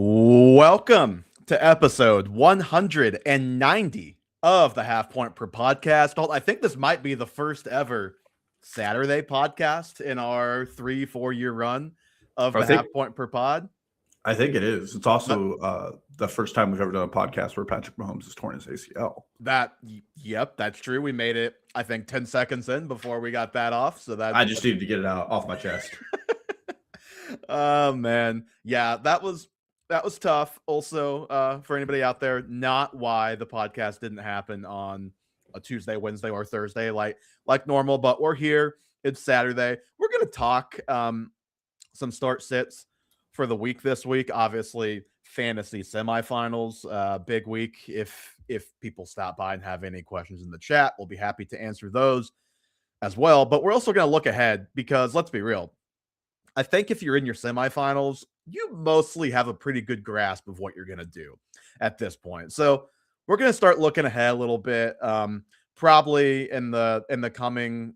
Welcome to episode 190 of the Half Point Per Podcast. I think this might be the first ever Saturday podcast in our 3-4 year run of I the think Half Point Per Pod. I think it is. It's also the first time we've ever done a podcast where Patrick Mahomes has torn his ACL. Yep, that's true. We made it, I think, 10 seconds in before we got that off. So I just needed to get it out off my chest. Oh man, yeah, that was tough. Also, for anybody out there, not why the podcast didn't happen on a Tuesday, Wednesday, or Thursday like normal, but we're here. It's Saturday. We're gonna talk some start sits for the week this week. Obviously, fantasy semifinals, big week. If people stop by and have any questions in the chat, we'll be happy to answer those as well. But we're also gonna look ahead because let's be real. I think if you're in your semifinals, you mostly have a pretty good grasp of what you're going to do at this point. So we're going to start looking ahead a little bit, probably in the coming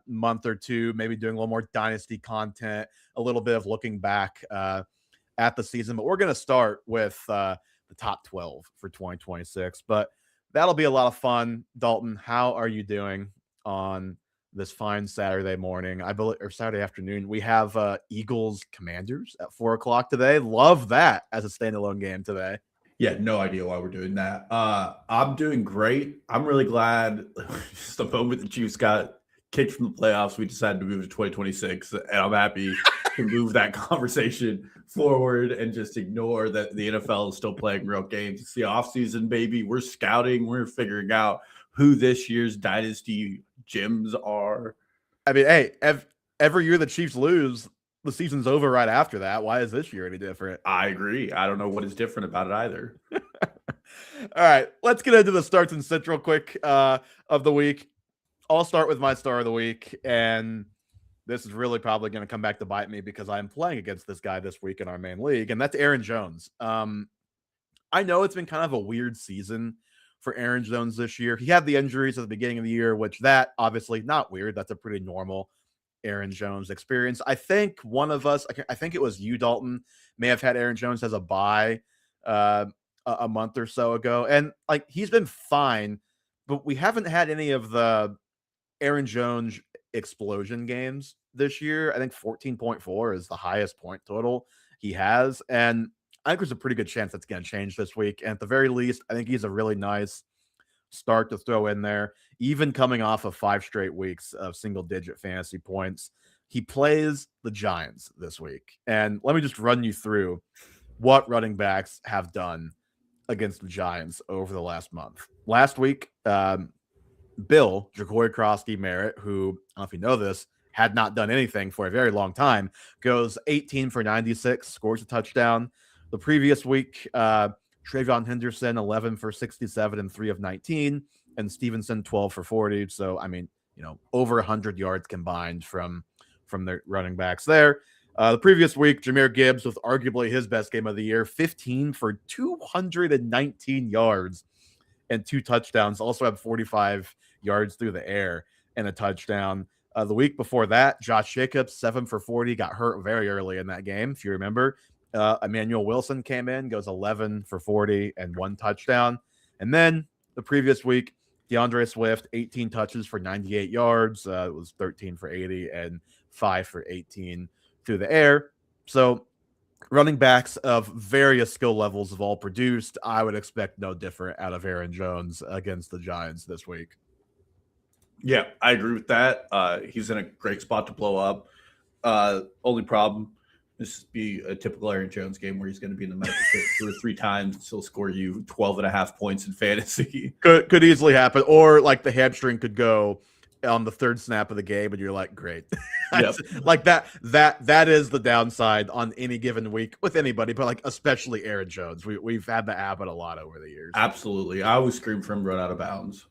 month or two, maybe doing a little more dynasty content, a little bit of looking back at the season. But we're going to start with the top 12 for 2026. But that'll be a lot of fun. Dalton, how are you doing on this fine Saturday morning, I believe, or Saturday afternoon? We have Eagles Commanders at 4:00 today. Love that as a standalone game today. Yeah, no idea why we're doing that. I'm doing great. I'm really glad just the moment the Chiefs got kicked from the playoffs, we decided to move to 2026, and I'm happy to move that conversation forward and just ignore that the NFL is still playing real games. It's the offseason, baby. We're scouting. We're figuring out who this year's dynasty gyms are. I mean, hey, every year the Chiefs lose, the season's over right after that. Why is this year any different? I agree. I don't know what is different about it either. All right, let's get into the starts and sits real quick of the week. I'll start with my star of the week, and this is really probably going to come back to bite me because I'm playing against this guy this week in our main league, and that's Aaron Jones. I know it's been kind of a weird season for Aaron Jones this year. He had the injuries at the beginning of the year, which that obviously not weird. That's a pretty normal Aaron Jones experience. I think one of us, I think it was you, Dalton, may have had Aaron Jones as a bye a month or so ago. And like, he's been fine, but we haven't had any of the Aaron Jones explosion games this year. I think 14.4 is the highest point total he has. And I think there's a pretty good chance that's going to change this week. And at the very least, I think he's a really nice start to throw in there, even coming off of 5 straight weeks of single-digit fantasy points. He plays the Giants this week. And let me just run you through what running backs have done against the Giants over the last month. Last week, Bill, Jacory Crosby-Merritt, who, I don't know if you know this, had not done anything for a very long time, goes 18 for 96, scores a touchdown. The previous week, Travion Henderson, 11 for 67 and 3 of 19, and Stevenson, 12 for 40. So, I mean, over 100 yards combined from the running backs there. The previous week, Jahmyr Gibbs with arguably his best game of the year, 15 for 219 yards and 2 touchdowns. Also had 45 yards through the air and a touchdown. The week before that, Josh Jacobs, 7 for 40, got hurt very early in that game, if you remember. Emmanuel Wilson came in, goes 11 for 40 and 1 touchdown. And then the previous week, DeAndre Swift, 18 touches for 98 yards. It was 13 for 80 and 5 for 18 through the air. So running backs of various skill levels have all produced. I would expect no different out of Aaron Jones against the Giants this week. Yeah, I agree with that. He's in a great spot to blow up. Only problem, this would be a typical Aaron Jones game where he's going to be in the medical pit 2 or 3 times and still score you 12.5 points in fantasy. Could easily happen. Or like the hamstring could go on the 3rd snap of the game and you're like, great. Yep. Like that is the downside on any given week with anybody, but like especially Aaron Jones. We've had that happen a lot over the years. Absolutely. I always scream for him run out of bounds.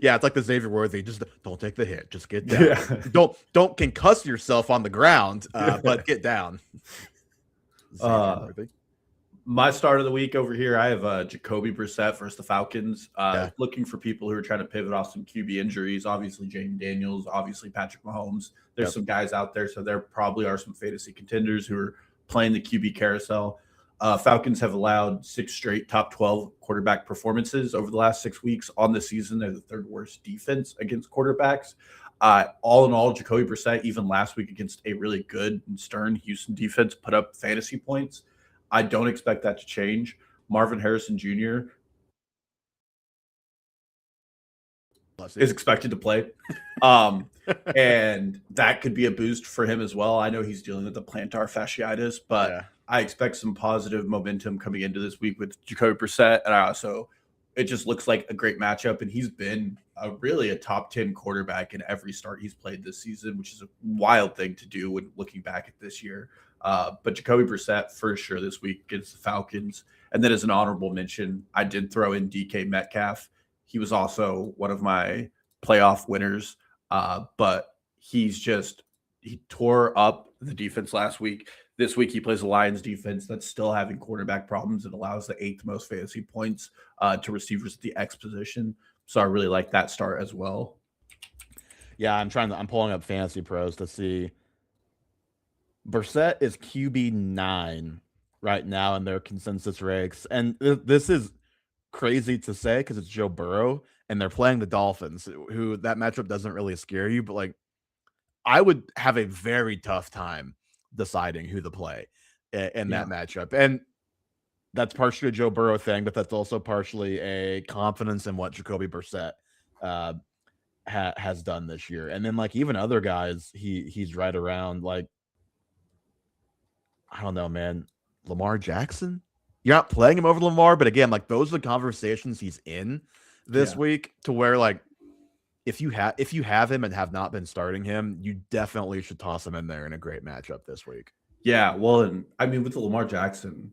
Yeah, it's like the Xavier Worthy. Just don't take the hit. Just get down. Yeah. Don't concuss yourself on the ground, but get down. My start of the week over here, I have Jacoby Brissett versus the Falcons. Looking for people who are trying to pivot off some QB injuries. Obviously, Jaden Daniels. Obviously, Patrick Mahomes. There's some guys out there, so there probably are some fantasy contenders who are playing the QB carousel. Falcons have allowed 6 straight top 12 quarterback performances over the last 6 weeks on the season. They're the third worst defense against quarterbacks. All in all, Jacoby Brissett, even last week against a really good and stern Houston defense, put up fantasy points. I don't expect that to change. Marvin Harrison Jr. is expected to play. And that could be a boost for him as well. I know he's dealing with the plantar fasciitis, but Yeah. I expect some positive momentum coming into this week with Jacoby Brissett. And it just looks like a great matchup. And he's been really a top 10 quarterback in every start he's played this season, which is a wild thing to do when looking back at this year. But Jacoby Brissett for sure this week against the Falcons. And then as an honorable mention, I did throw in DK Metcalf. He was also one of my playoff winners, but he tore up the defense last week. This week he plays the Lions defense that's still having quarterback problems. It allows the 8th most fantasy points to receivers at the X position. So I really like that start as well. Yeah, I'm pulling up Fantasy Pros to see. Brissett is QB 9 right now in their consensus ranks, and this is crazy to say because it's Joe Burrow and they're playing the Dolphins, who that matchup doesn't really scare you, but like I would have a very tough time deciding who to play in that matchup. And that's partially a Joe Burrow thing, but that's also partially a confidence in what Jacoby Brissett has done this year. And then like even other guys, he's right around like, I don't know, man, Lamar Jackson. You're not playing him over Lamar, but again, like those are the conversations he's in this week to where like if you have him and have not been starting him, you definitely should toss him in there in a great matchup this week. Yeah, well, and I mean with the Lamar Jackson,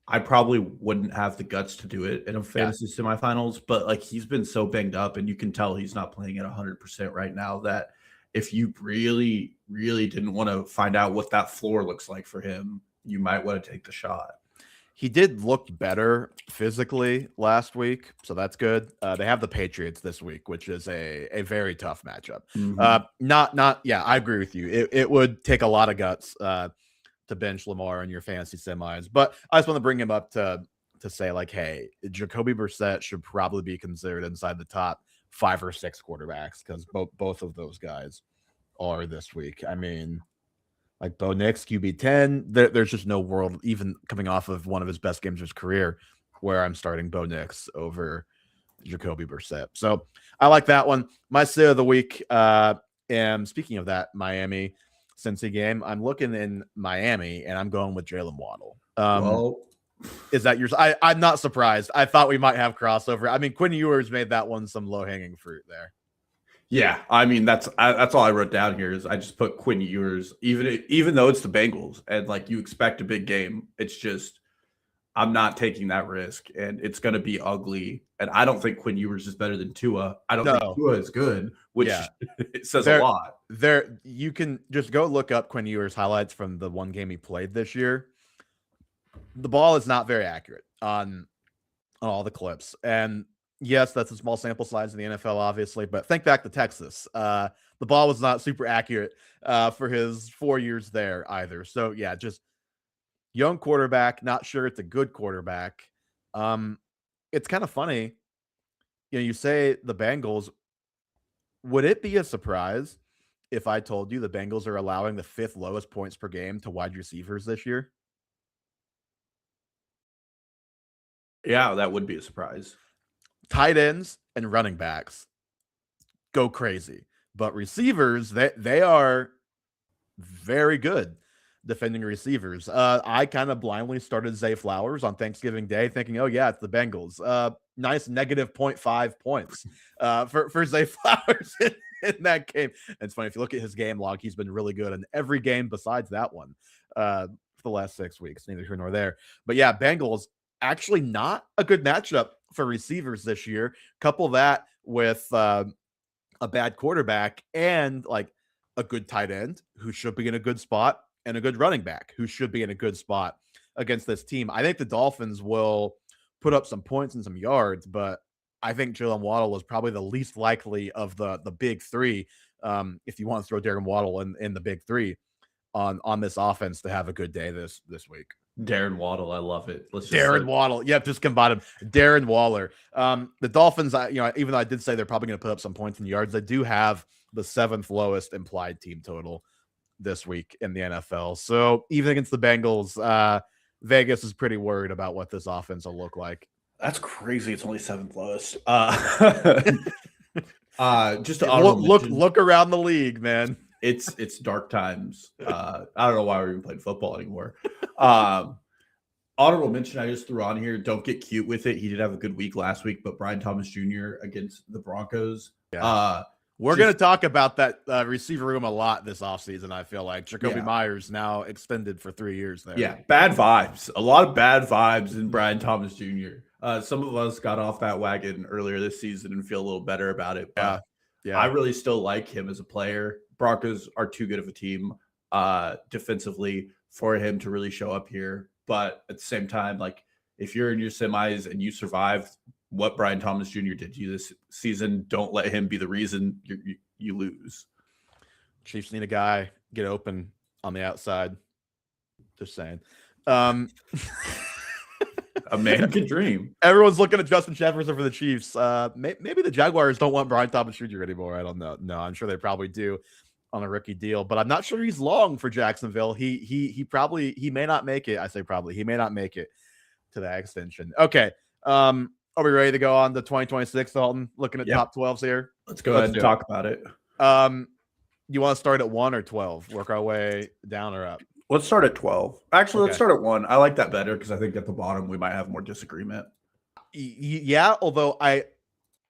I probably wouldn't have the guts to do it in a fantasy semifinals, but like he's been so banged up and you can tell he's not playing at 100% right now that if you really, really didn't want to find out what that floor looks like for him, you might want to take the shot. He did look better physically last week, so that's good. They have the Patriots this week, which is a very tough matchup. I agree with you. It would take a lot of guts to bench Lamar in your fantasy semis, but I just want to bring him up to say like, hey, Jacoby Brissett should probably be considered inside the top 5 or 6 quarterbacks because both of those guys are this week. I mean, like Bo Nix, QB 10, there's just no world, even coming off of one of his best games of his career, where I'm starting Bo Nix over Jacoby Brissett. So I like that one. My sit of the week, and speaking of that Miami Cincy game, I'm looking in Miami and I'm going with Jalen Waddle. Is that yours? I'm not surprised. I thought we might have crossover. I mean, Quinn Ewers made that one some low-hanging fruit there. Yeah, I mean that's all I wrote down here is I just put Quinn Ewers, even though it's the Bengals and like you expect a big game, it's just I'm not taking that risk and it's going to be ugly. And I don't think Quinn Ewers is better than Tua. I don't think Tua is good, which says a lot. You can just go look up Quinn Ewers highlights from the one game he played this year. The ball is not very accurate on all the clips, and yes, that's a small sample size in the NFL, obviously, but think back to Texas. The ball was not super accurate for his 4 years there either. So, yeah, just young quarterback, not sure it's a good quarterback. It's kind of funny. You know, you say the Bengals. Would it be a surprise if I told you the Bengals are allowing the 5th lowest points per game to wide receivers this year? Yeah, that would be a surprise. Tight ends and running backs go crazy, but receivers, they are very good defending receivers. I kind of blindly started Zay Flowers on Thanksgiving Day thinking, oh yeah, it's the Bengals. Nice negative 0.5 points for Zay Flowers in that game. And it's funny, if you look at his game log, he's been really good in every game besides that one for the last 6 weeks, neither here nor there. But yeah, Bengals, actually not a good matchup for receivers this year. Couple that with a bad quarterback and like a good tight end who should be in a good spot and a good running back who should be in a good spot against this team. I think the Dolphins will put up some points and some yards, but I think Jalen Waddle is probably the least likely of the big three. If you want to throw Darren Waddle in the big three on this offense to have a good day this week. Darren Waddle, I love it. Let's just Darren Waddle. Yep, just combine him. Darren Waller. The Dolphins, even though I did say they're probably going to put up some points in yards, they do have the 7th lowest implied team total this week in the NFL. So even against the Bengals, Vegas is pretty worried about what this offense will look like. That's crazy. It's only 7th lowest. Just to look around the league, man. It's dark times. I don't know why we're even playing football anymore. Honorable mention I just threw on here. Don't get cute with it. He did have a good week last week, but Brian Thomas Jr. against the Broncos. Yeah. We're going to talk about that receiver room a lot this offseason, I feel like. Jacoby Myers now extended for 3 years there. Yeah, bad vibes. A lot of bad vibes in Brian Thomas Jr. Some of us got off that wagon earlier this season and feel a little better about it. But I really still like him as a player. Broncos are too good of a team defensively for him to really show up here. But at the same time, like if you're in your semis and you survived what Brian Thomas Jr. did to you this season, don't let him be the reason you lose. Chiefs need a guy get open on the outside. Just saying. A man can dream. Everyone's looking at Justin Jefferson for the Chiefs. Maybe the Jaguars don't want Brian Thomas Jr. anymore. I don't know. No, I'm sure they probably do on a rookie deal, but I'm not sure he's long for Jacksonville. He may not make it. I say probably. He may not make it to that extension. Okay. Are we ready to go on to 2026, Dalton? Looking at top 12s here. Let's go ahead and talk about it. You want to start at 1 or 12? Work our way down or up? Let's start at 12. Actually, let's start at 1. I like that better because I think at the bottom we might have more disagreement. Yeah, although I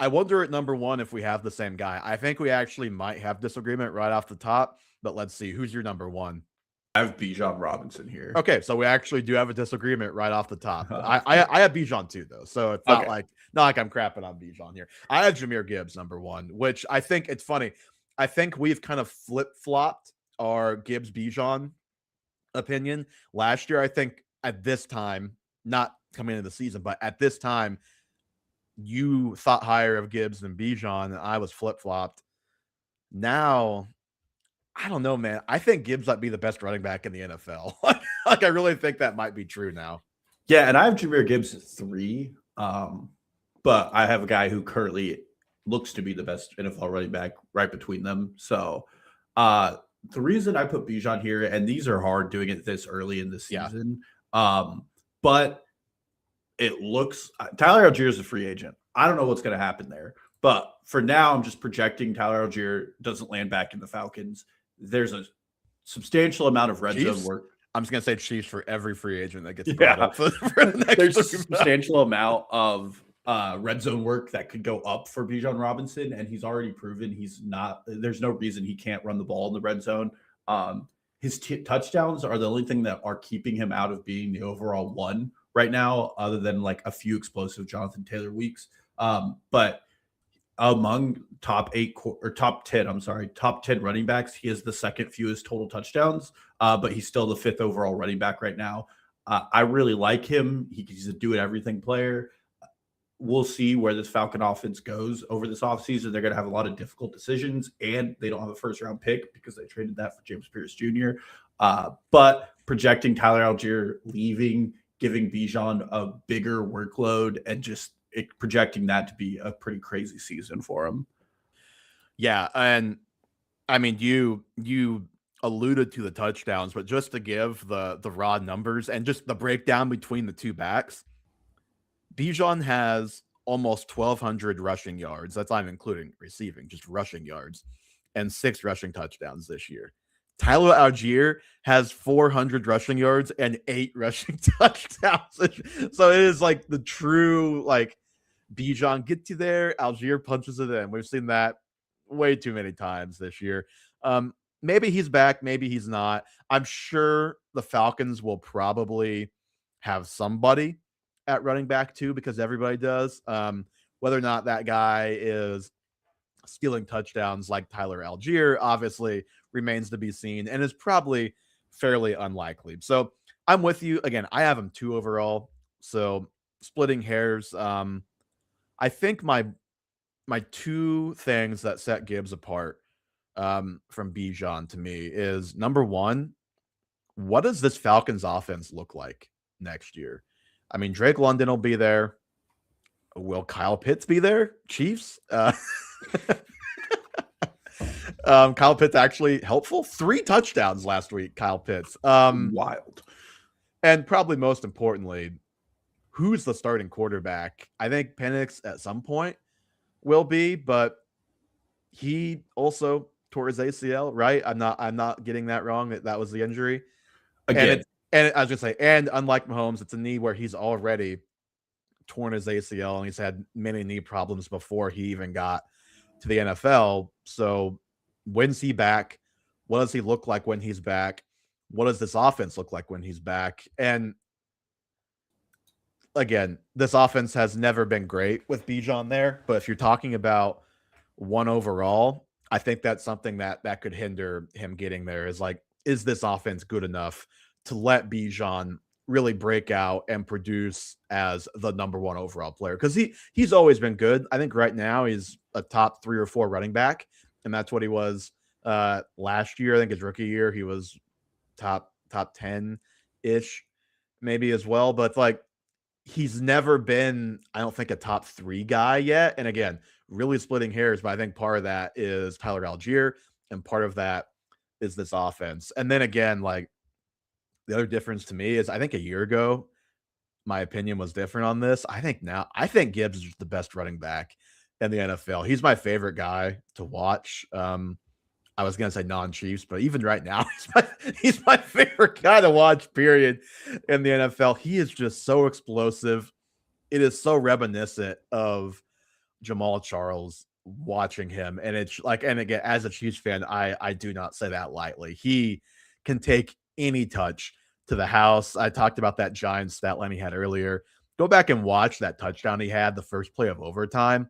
wonder at number 1 if we have the same guy. I think we actually might have disagreement right off the top, but let's see. Who's your number 1? I have Bijan Robinson here. Okay, so we actually do have a disagreement right off the top. I have Bijan too, though, so it's not like I'm crapping on Bijan here. I have Jahmyr Gibbs number 1, which I think it's funny. I think we've kind of flip-flopped our Gibbs Bijan opinion. Last year, I think at this time, not coming into the season, but at this time, you thought higher of Gibbs than Bijan, and I was flip-flopped. Now, I don't know, man. I think Gibbs might be the best running back in the NFL. I really think that might be true now. Yeah, and I have Jahmyr Gibbs at 3, but I have a guy who currently looks to be the best NFL running back right between them. So the reason I put Bijan here, and these are hard doing it this early in the season, but it looks Tyler Algier is a free agent. I don't know what's going to happen there, but for now, I'm just projecting Tyler Algier doesn't land back in the Falcons. There's a substantial amount of red zone work. I'm just going to say Chiefs for every free agent that gets brought up for the next There's a substantial amount of red zone work that could go up for Bijan Robinson, and he's already proven there's no reason he can't run the ball in the red zone. His touchdowns are the only thing that are keeping him out of being the overall 1 right now, other than like a few explosive Jonathan Taylor weeks. But among top 10 running backs, he has the second fewest total touchdowns, but he's still the 5th overall running back right now. I really like him. He's a do-it-everything player. We'll see where this Falcon offense goes over this offseason. They're going to have a lot of difficult decisions, and they don't have a first-round pick because they traded that for James Pierce Jr. But projecting Tyler Algier leaving, giving Bijan a bigger workload, and just projecting that to be a pretty crazy season for him. Yeah, and I mean, you alluded to the touchdowns, but just to give the raw numbers and just the breakdown between the two backs, Bijan has almost 1,200 rushing yards. That's not including receiving, just rushing yards, and 6 rushing touchdowns this year. Tyler Algier has 400 rushing yards and 8 rushing touchdowns. So it is like the true, like, Bijan gets you there, Algier punches it in. We've seen that way too many times this year. Maybe he's back, maybe he's not. I'm sure the Falcons will probably have somebody at running back too, because everybody does. Whether or not that guy is stealing touchdowns like Tyler Algier obviously remains to be seen and is probably fairly unlikely. So I'm with you. Again, I have him 2 overall. So splitting hairs. I think my 2 things that set Gibbs apart from Bijan to me is, number 1, what does this Falcons offense look like next year. I mean, Drake London will be there. Will Kyle Pitts be there? Chiefs? Kyle Pitts actually helpful. 3 touchdowns last week, Kyle Pitts. Wild. And probably most importantly, who's the starting quarterback? I think Penix at some point will be, but he also tore his ACL, right? I'm not getting that wrong. That was the injury. Again. And I was gonna say, and unlike Mahomes, it's a knee where he's already torn his ACL and he's had many knee problems before he even got to the NFL. So when's he back? What does he look like when he's back? What does this offense look like when he's back? And again, this offense has never been great with Bijan there, but if you're talking about 1 overall, I think that's something that could hinder him getting there. Is like, is this offense good enough to let Bijan really break out and produce as the number 1 overall player? Because he's always been good. I think right now he's a top 3 or 4 running back, and that's what he was last year. I think his rookie year he was top 10 ish, maybe as well. But like, he's never been, I don't think, a top 3 guy yet. And again, really splitting hairs, but I think part of that is Tyler Algier, and part of that is this offense. And then again, like, the other difference to me is I think a year ago, my opinion was different on this. I think Gibbs is the best running back in the NFL. He's my favorite guy to watch. I was gonna say non-Chiefs, but even right now, he's my favorite guy to watch, period, in the NFL. He is just so explosive. It is so reminiscent of Jamal Charles watching him. And it's like, and again, as a Chiefs fan, I do not say that lightly. He can take any touch to the house. I talked about that Giants stat line he had earlier. Go back and watch that touchdown he had, the first play of overtime.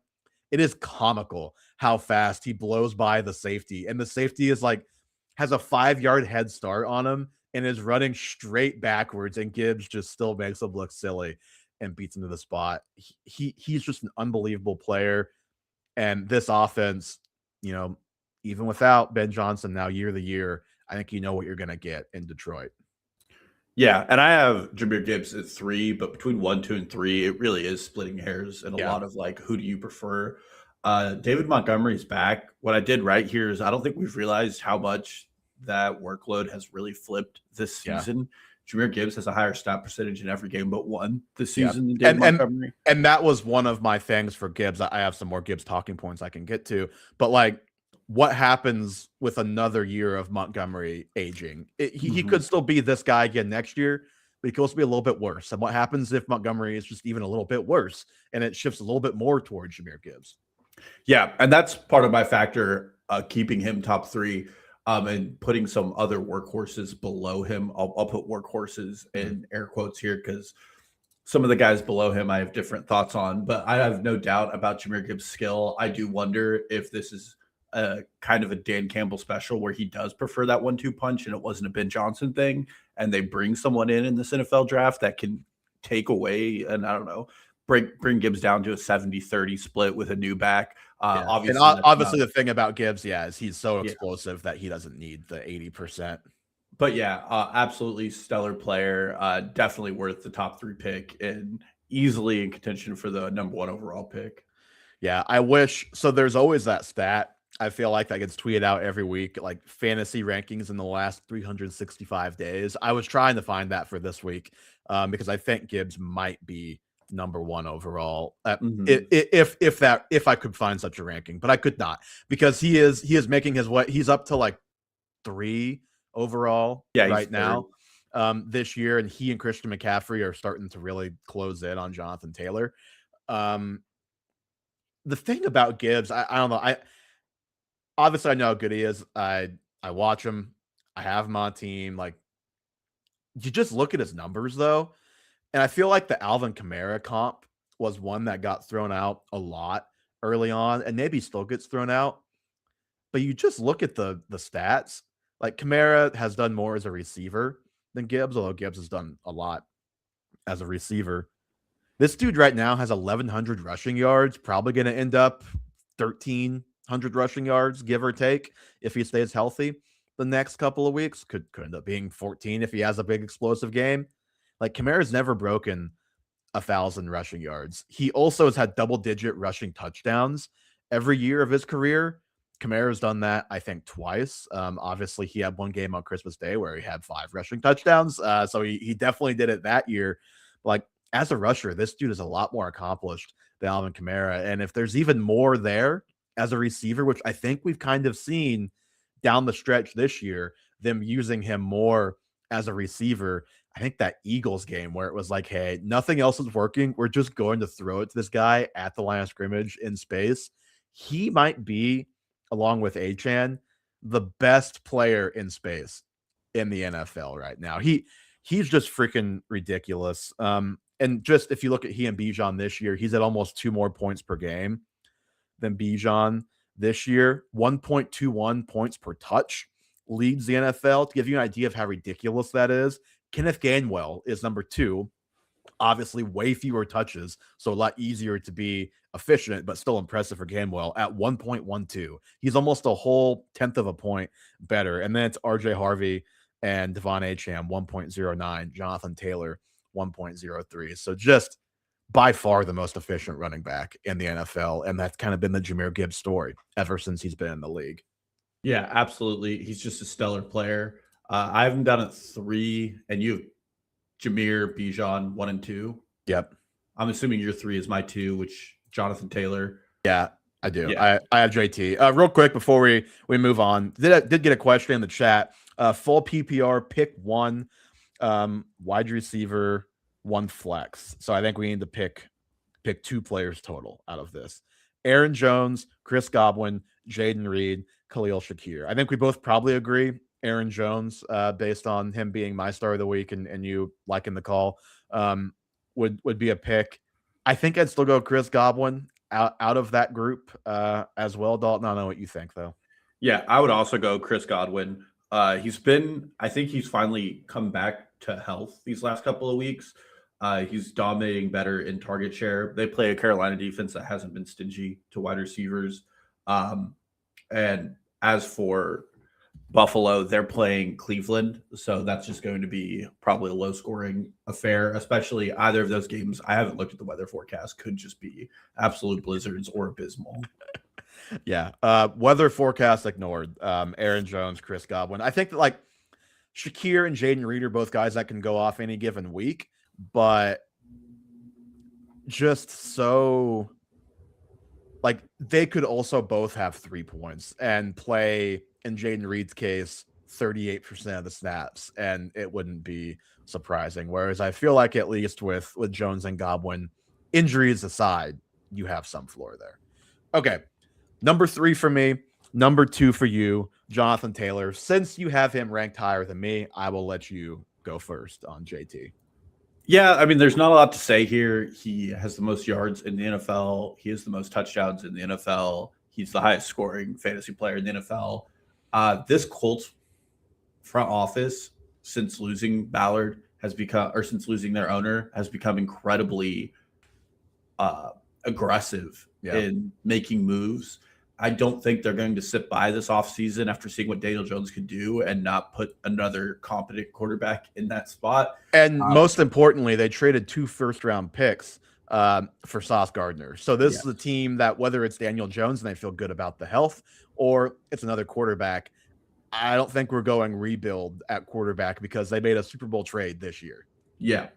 It is comical how fast he blows by the safety. And the safety is like, has a 5-yard head start on him and is running straight backwards. And Gibbs just still makes him look silly and beats him to the spot. He's just an unbelievable player. And this offense, even without Ben Johnson now year to year, I think you know what you're going to get in Detroit. Yeah, and I have Jahmyr Gibbs at 3, but between 1, 2, and 3, it really is splitting hairs and a lot of like, who do you prefer? David Montgomery's back. What I did right here is I don't think we've realized how much that workload has really flipped this season. Jahmyr Gibbs has a higher snap percentage in every game but one this season than David Montgomery. And that was one of my things for Gibbs. I have some more Gibbs talking points I can get to, but like, what happens with another year of Montgomery aging? He could still be this guy again next year, but he could also be a little bit worse. And what happens if Montgomery is just even a little bit worse and it shifts a little bit more towards Jahmyr Gibbs? Yeah, and that's part of my factor keeping him top 3 and putting some other workhorses below him. I'll put workhorses in air quotes here because some of the guys below him I have different thoughts on, but I have no doubt about Jahmyr Gibbs' skill. I do wonder if this is kind of a Dan Campbell special where he does prefer that 1-2 punch and it wasn't a Ben Johnson thing, and they bring someone in this NFL draft that can take away, and I don't know, bring Gibbs down to a 70-30 split with a new back. Obviously the thing about Gibbs, is he's so explosive that he doesn't need the 80%. But absolutely stellar player. Definitely worth the top 3 pick and easily in contention for the number 1 overall pick. Yeah, I wish. So there's always that stat. I feel like that gets tweeted out every week, like fantasy rankings in the last 365 days. I was trying to find that for this week because I think Gibbs might be number 1 overall. If I could find such a ranking, but I could not because he is making his way. He's up to like 3 overall right now this year, and he and Christian McCaffrey are starting to really close in on Jonathan Taylor. The thing about Gibbs, I don't know. Obviously, I know how good he is. I watch him. I have him on team. Like, you just look at his numbers, though, and I feel like the Alvin Kamara comp was one that got thrown out a lot early on, and maybe still gets thrown out. But you just look at the stats. Like, Kamara has done more as a receiver than Gibbs, although Gibbs has done a lot as a receiver. This dude right now has 1,100 rushing yards, probably going to end up 1,300 rushing yards, give or take, if he stays healthy the next couple of weeks. Could end up being 14 if he has a big explosive game. Like Kamara's never broken 1,000 rushing yards. He also has had double-digit rushing touchdowns every year of his career. Kamara's done that, I think, twice. Obviously, he had one game on Christmas Day where he had 5 rushing touchdowns. So he definitely did it that year. Like, as a rusher, this dude is a lot more accomplished than Alvin Kamara. And if there's even more there as a receiver, which I think we've kind of seen down the stretch this year, them using him more as a receiver. I think that Eagles game where it was like, hey, nothing else is working. We're just going to throw it to this guy at the line of scrimmage in space. He might be, along with Achan, the best player in space in the NFL right now. He's just freaking ridiculous. And just if you look at he and Bijan this year, he's at almost 2 more points per game than Bijan this year. 1.21 points per touch leads the NFL. To give you an idea of how ridiculous that is, Kenneth Gainwell is number 2. Obviously, way fewer touches, so a lot easier to be efficient, but still impressive for Gainwell at 1.12. He's almost a whole tenth of a point better. And then it's RJ Harvey and Devon Acham, 1.09. Jonathan Taylor, 1.03. So just by far the most efficient running back in the NFL. And that's kind of been the Jahmyr Gibbs story ever since he's been in the league. Yeah, absolutely. He's just a stellar player. I have him down at 3, and you have Jahmyr, Bijan, 1 and 2. Yep. I'm assuming your 3 is my 2, which Jonathan Taylor. Yeah, I do. Yeah. I have JT. Real quick before we move on, did get a question in the chat. Full PPR, pick 1 wide receiver, 1 flex. So I think we need to pick 2 players total out of this. Aaron Jones, Chris Godwin, Jaden Reed, Khalil Shakir. I think we both probably agree Aaron Jones, based on him being my star of the week and you liking the call, would be a pick. I think I'd still go Chris Godwin out of that group as well. Dalton, I don't know what you think, though. Yeah, I would also go Chris Godwin. I think he's finally come back to health these last couple of weeks. He's dominating better in target share. They play a Carolina defense that hasn't been stingy to wide receivers. And as for Buffalo, they're playing Cleveland, so that's just going to be probably a low-scoring affair, especially either of those games. I haven't looked at the weather forecast. Could just be absolute blizzards or abysmal. Yeah. Weather forecast ignored. Aaron Jones, Chris Godwin. I think that, like, Shakir and Jaden Reed are both guys that can go off any given week, but just so, like, they could also both have 3 points and play, in Jaden Reed's case, 38% of the snaps, and it wouldn't be surprising. Whereas I feel like at least with Jones and Godwin, injuries aside, you have some floor there. Okay. Number 3 for me, number 2 for you, Jonathan Taylor. Since you have him ranked higher than me, I will let you go first on JT. Yeah, I mean, there's not a lot to say here. He has the most yards in the NFL. He has the most touchdowns in the NFL. He's the highest scoring fantasy player in the NFL. This Colts front office, since losing Ballard, since losing their owner, has become incredibly aggressive in making moves. I don't think they're going to sit by this offseason after seeing what Daniel Jones could do and not put another competent quarterback in that spot. And most importantly, they traded 2 first-round picks for Sauce Gardner. So this is a team that, whether it's Daniel Jones and they feel good about the health, or it's another quarterback, I don't think we're going rebuild at quarterback because they made a Super Bowl trade this year. Yeah.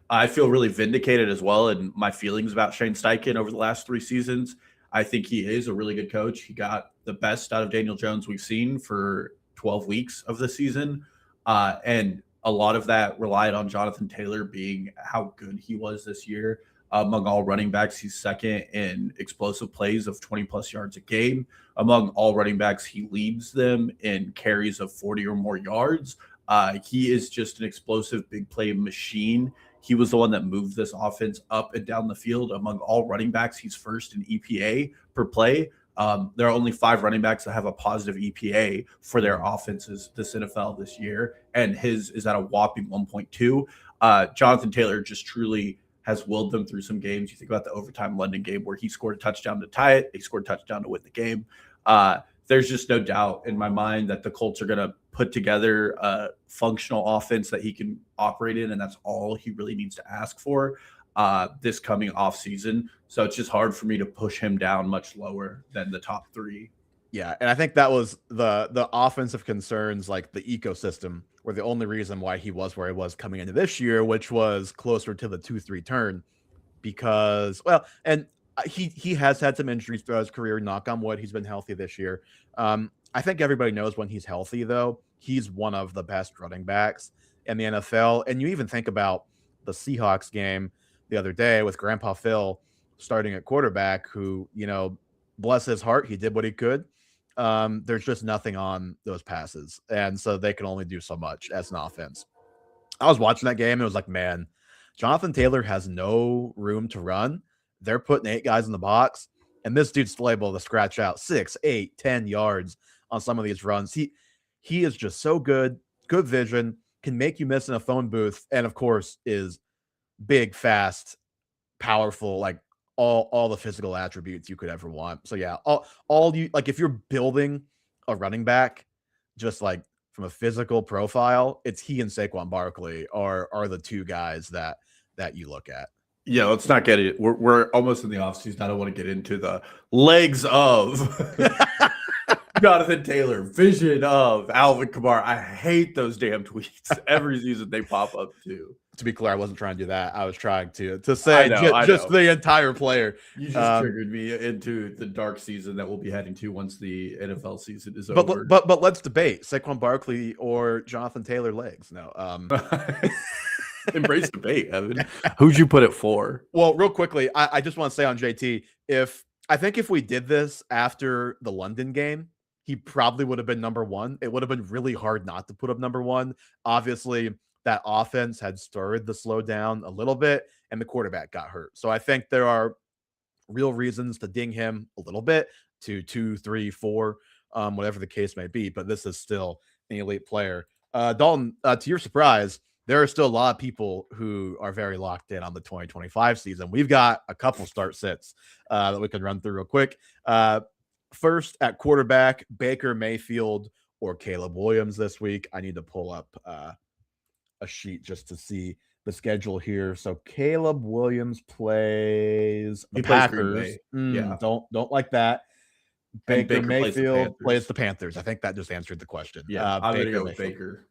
I feel really vindicated as well in my feelings about Shane Steichen over the last 3 seasons. I think he is a really good coach. He got the best out of Daniel Jones we've seen for 12 weeks of the season. And a lot of that relied on Jonathan Taylor being how good he was this year. Among all running backs, he's second in explosive plays of 20-plus yards a game. Among all running backs, he leads them in carries of 40 or more yards. He is just an explosive big play machine. He was the one that moved this offense up and down the field. Among all running backs, he's first in EPA per play. There are only 5 running backs that have a positive EPA for their offenses this NFL this year, and his is at a whopping 1.2. Jonathan Taylor just truly has willed them through some games. You think about the overtime London game where he scored a touchdown to tie it. He scored a touchdown to win the game. there's just no doubt in my mind that the Colts are going to put together a functional offense that he can operate in, and that's all he really needs to ask for this coming off season. So it's just hard for me to push him down much lower than the top 3. Yeah, and I think that was the offensive concerns, like the ecosystem, were the only reason why he was where he was coming into this year, which was closer to the 2-3 turn. Because, well, and he has had some injuries throughout his career. Knock on wood, he's been healthy this year. I think everybody knows when he's healthy, though, he's one of the best running backs in the NFL. And you even think about the Seahawks game the other day with Grandpa Phil starting at quarterback, who, bless his heart, he did what he could. There's just nothing on those passes. And so they can only do so much as an offense. I was watching that game and it was like, man, Jonathan Taylor has no room to run. They're putting 8 guys in the box, and this dude's still able to scratch out 6, 8, 10 yards on some of these runs. He is just so good vision, can make you miss in a phone booth, and of course is big, fast, powerful, like all the physical attributes you could ever want. So yeah, all you like if you're building a running back, just like from a physical profile, it's he and Saquon Barkley are the 2 guys that you look at. Yeah, let's not get it. We're almost in the offseason. I don't want to get into the legs of Jonathan Taylor, vision of Alvin Kamara. I hate those damn tweets. Every season they pop up too. To be clear, I wasn't trying to do that. I was trying to say just the entire player. You just triggered me into the dark season that we'll be heading to once the NFL season is over. But let's debate Saquon Barkley or Jonathan Taylor legs. No. Embrace debate, Evan. Who'd you put it for? Well, real quickly, I just want to say on JT, if we did this after the London game, he probably would have been number 1. It would have been really hard not to put up number 1. Obviously, that offense had started to slow down a little bit, and the quarterback got hurt. So I think there are real reasons to ding him a little bit to 2, 3, 4, whatever the case may be. But this is still an elite player. Dalton, to your surprise, there are still a lot of people who are very locked in on the 2025 season. We've got a couple start sits that we can run through real quick. First, at quarterback, Baker Mayfield or Caleb Williams this week. I need to pull up a sheet just to see the schedule here. So Caleb Williams plays the Packers. Yeah, don't like that. Baker Mayfield plays the Panthers. I think that just answered the question. Yeah, I'm going to go with Baker.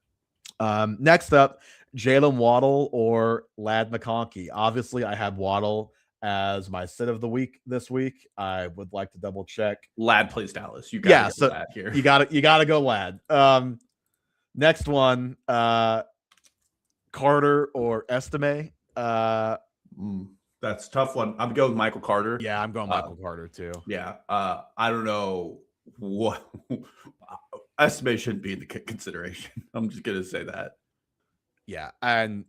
Next up, Jalen Waddle or Ladd McConkey. Obviously, I have Waddle as my sit of the week this week. I would like to double check. Ladd plays Dallas. You got to go Ladd here. You got to go Ladd. Next one, Carter or Estime. That's a tough one. I'm going with Michael Carter. Yeah, I'm going Michael Carter too. Yeah. I don't know what Estime shouldn't be in the consideration. I'm just going to say that. Yeah. And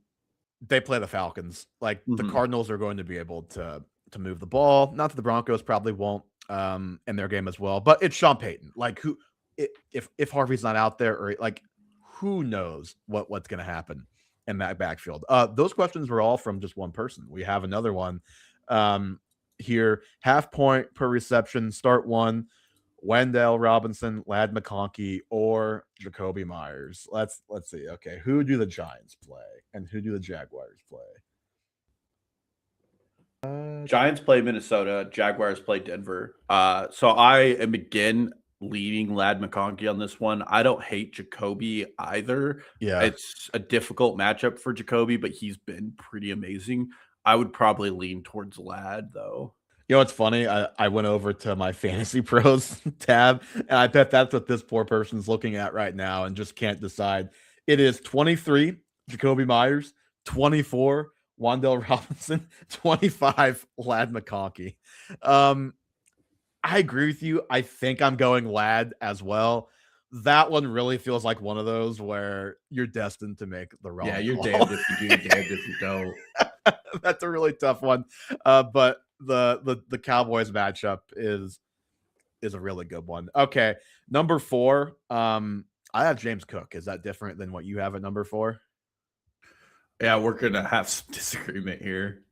they play the Falcons. Like the Cardinals are going to be able to move the ball. Not that the Broncos probably won't in their game as well, but it's Sean Payton. Like if Harvey's not out there, or like who knows what's going to happen in that backfield. Those questions were all from just one person. We have another one here. 0.5 point per reception, start 1. Wendell Robinson, Ladd McConkey, or Jacoby Myers. Let's see. Okay, who do the Giants play and who do the Jaguars play? Giants play Minnesota. Jaguars play Denver. So I am again leading Ladd McConkey on this one. I don't hate Jacoby either. Yeah, it's a difficult matchup for Jacoby, but he's been pretty amazing. I would probably lean towards Ladd though. You know what's funny? I went over to my Fantasy Pros tab, and I bet that's what this poor person's looking at right now and just can't decide. It is 23, Jacoby Myers, 24, Wandale Robinson, 25, Ladd McConkey. I agree with you. I think I'm going Ladd as well. That one really feels like one of those where you're destined to make the wrong. Yeah, you're call. damned if you do, damned if you don't. That's a really tough one. But the Cowboys matchup is a really good one. Okay, number 4. I have James Cook. Is that different than what you have at number 4? Yeah, we're gonna have some disagreement here.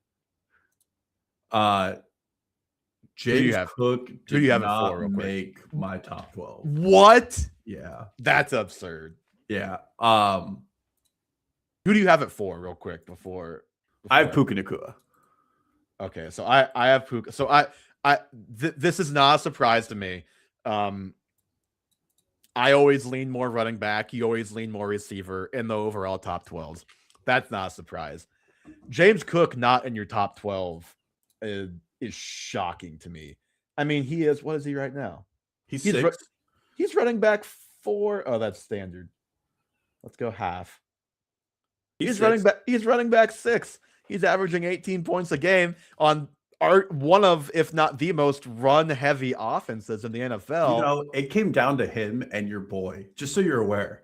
James Cook Who do did you have at 4 not real quick? make my top 12. What? Yeah. That's absurd. Yeah. Who do you have at 4 real quick before I have Puka Nacua. Okay, so I have Puka. So this is not a surprise to me. I always lean more running back. You always lean more receiver in the overall top 12s. That's not a surprise. James Cook not in your top 12 is shocking to me. I mean, he is. What is he right now? He's 6. He's running back 4. Oh, that's standard. Let's go half. He's running back. He's running back 6. He's averaging 18 points a game on one of, if not the most run-heavy offenses in the NFL. You know, it came down to him and your boy, just so you're aware,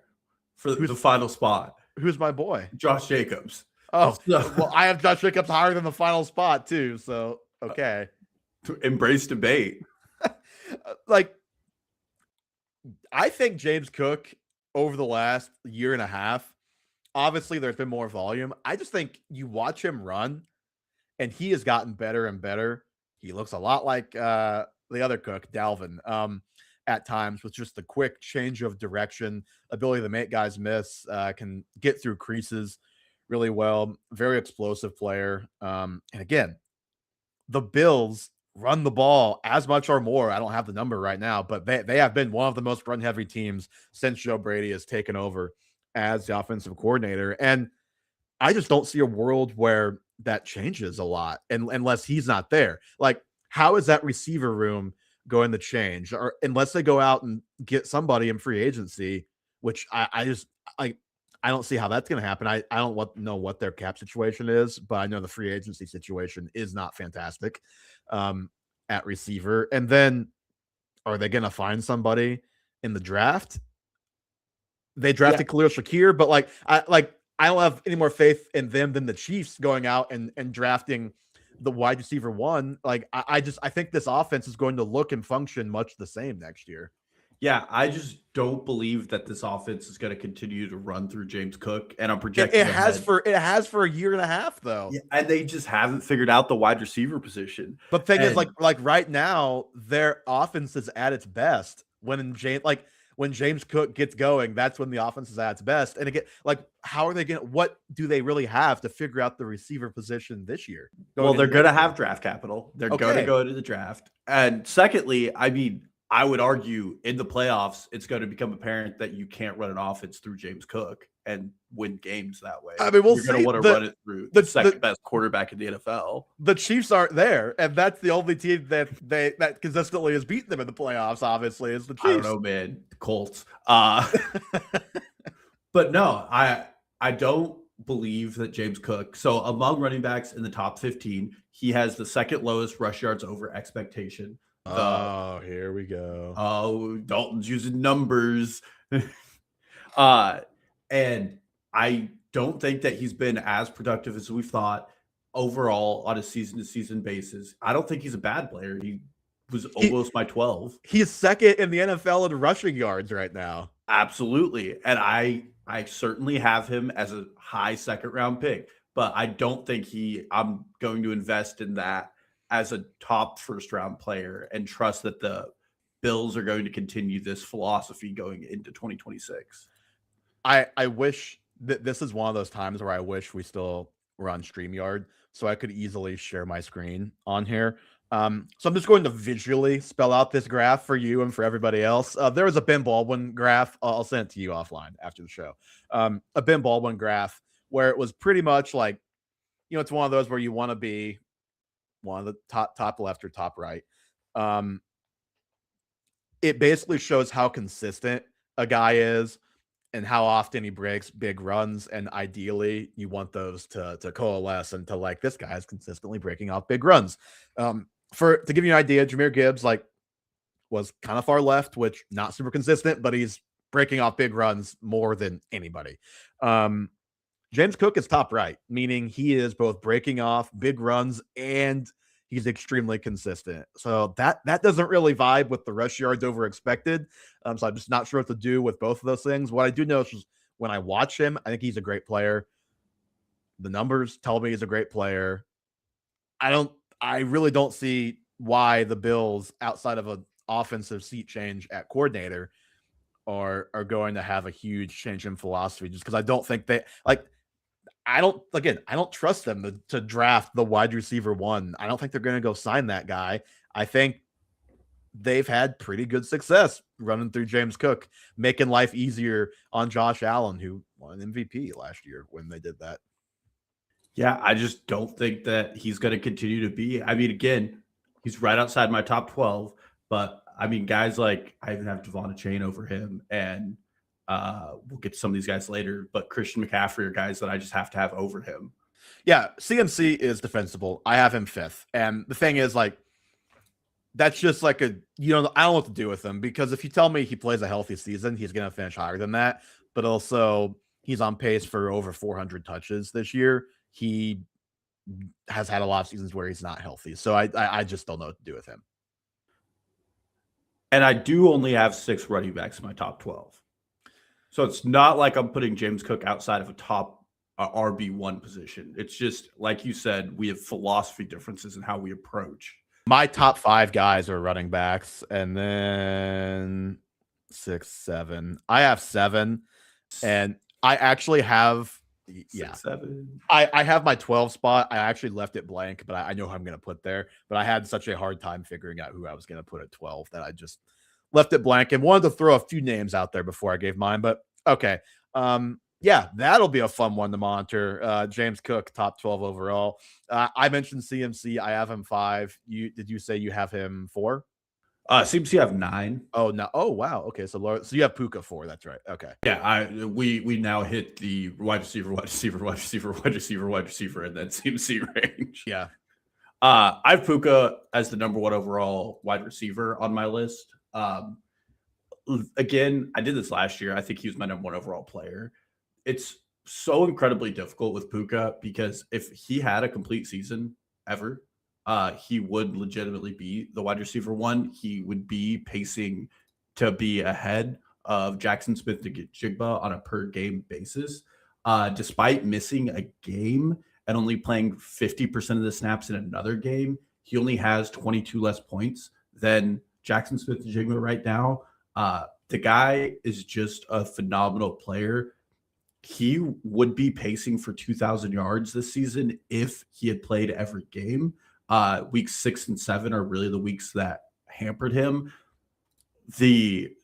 for the final spot. Who's my boy? Josh Jacobs. Oh, so, well, I have Josh Jacobs higher than the final spot, too, so, okay. Embrace debate. Like, I think James Cook, over the last year and a half, obviously there's been more volume. I just think you watch him run, and he has gotten better and better. He looks a lot like the other Cook, Dalton, at times, with just the quick change of direction, ability to make guys miss, can get through creases really well. Very explosive player. And again, the Bills run the ball as much or more. I don't have the number right now, but they have been one of the most run-heavy teams since Joe Brady has taken over as the offensive coordinator. And I just don't see a world where that changes a lot unless he's not there. Like, how is that receiver room going to change? Or unless they go out and get somebody in free agency, which I don't see how that's going to happen. I don't know what their cap situation is, but I know the free agency situation is not fantastic at receiver. And then are they going to find somebody in the draft? They drafted Khalil Shakir, but I don't have any more faith in them than the Chiefs going out and drafting the wide receiver 1. Like, I think this offense is going to look and function much the same next year. Yeah, I just don't believe that this offense is going to continue to run through James Cook, and I'm projecting it has for a year and a half though. Yeah, and they just haven't figured out the wide receiver position. But the thing is, like right now, their offense is at its best when James Cook gets going. That's when the offense is at its best. And again, like, how are they going? What do they really have to figure out the receiver position this year? Well, they're going to have draft capital. They're going to go to the draft. And secondly, I mean, I would argue in the playoffs, it's going to become apparent that you can't run an offense through James Cook and win games that way. I mean, you're going to want to run it through the second best quarterback in the NFL. The Chiefs aren't there, and that's the only team that consistently has beaten them in the playoffs. Obviously, is the Chiefs. I don't know, man. The Colts. But no, I don't believe that James Cook. So among running backs in the top 15, he has the second lowest rush yards over expectation. Here we go. Oh, Dalton's using numbers. And I don't think that he's been as productive as we thought overall on a season-to-season basis. I don't think he's a bad player. He was almost my 12. He's second in the NFL in rushing yards right now. Absolutely. And I certainly have him as a high second-round pick, but I don't think I'm going to invest in that as a top first-round player and trust that the Bills are going to continue this philosophy going into 2026. I wish that this is one of those times where I wish we still were on StreamYard so I could easily share my screen on here. So I'm just going to visually spell out this graph for you and for everybody else. There was a Ben Baldwin graph. I'll send it to you offline after the show. A Ben Baldwin graph where it was pretty much like, it's one of those where you want to be one of the top left or top right. It basically shows how consistent a guy is and how often he breaks big runs. And ideally you want those to coalesce into like, this guy is consistently breaking off big runs. To give you an idea, Jahmyr Gibbs was kind of far left, which not super consistent, but he's breaking off big runs more than anybody. James Cook is top right, meaning he is both breaking off big runs and he's extremely consistent. So that doesn't really vibe with the rush yards over expected. So I'm just not sure what to do with both of those things. What I do know is when I watch him, I think he's a great player. The numbers tell me he's a great player. I really don't see why the Bills, outside of an offensive seat change at coordinator, are going to have a huge change in philosophy. Just because I don't think they like. I don't trust them to draft the wide receiver one. I don't think they're going to go sign that guy. I think they've had pretty good success running through James Cook, making life easier on Josh Allen, who won an MVP last year when they did that. Yeah, I just don't think that he's going to continue to be. I mean, again, he's right outside my top 12, but I mean, guys like I even have Devon Chain over him, and we'll get to some of these guys later, but Christian McCaffrey are guys that I just have to have over him. Yeah, CMC is defensible. I have him fifth. And the thing is, like, that's just like I don't know what to do with him, because if you tell me he plays a healthy season, he's going to finish higher than that. But also, he's on pace for over 400 touches this year. He has had a lot of seasons where he's not healthy. So I just don't know what to do with him. And I do only have 6 running backs in my top 12. So it's not like I'm putting James Cook outside of a top RB1 position. It's just, like you said, we have philosophy differences in how we approach. My top 5 guys are running backs, and then 6, 7. I have 7, and I actually have 6, 7. I have my 12 spot. I actually left it blank, but I know who I'm going to put there. But I had such a hard time figuring out who I was going to put at 12 that I just left it blank and wanted to throw a few names out there before I gave mine. But okay. Yeah, that'll be a fun one to monitor. James Cook, top 12 overall. I mentioned CMC. I have him 5. Did you say you have him 4? Seems you have 9. Oh no! Oh wow! Okay, so you have Puka 4. That's right. Okay. Yeah, we now hit the wide receiver, and then CMC range. Yeah. I have Puka as the number 1 overall wide receiver on my list. Again, I did this last year. I think he was my number 1 overall player. It's so incredibly difficult with Puka because if he had a complete season ever, he would legitimately be the wide receiver 1. He would be pacing to be ahead of Jackson Smith-Njigba on a per game basis, despite missing a game and only playing 50% of the snaps in another game. He only has 22 less points than Jackson Smith-Njigba right now. The guy is just a phenomenal player. He would be pacing for 2,000 yards this season if he had played every game. Weeks 6 and 7 are really the weeks that hampered him. The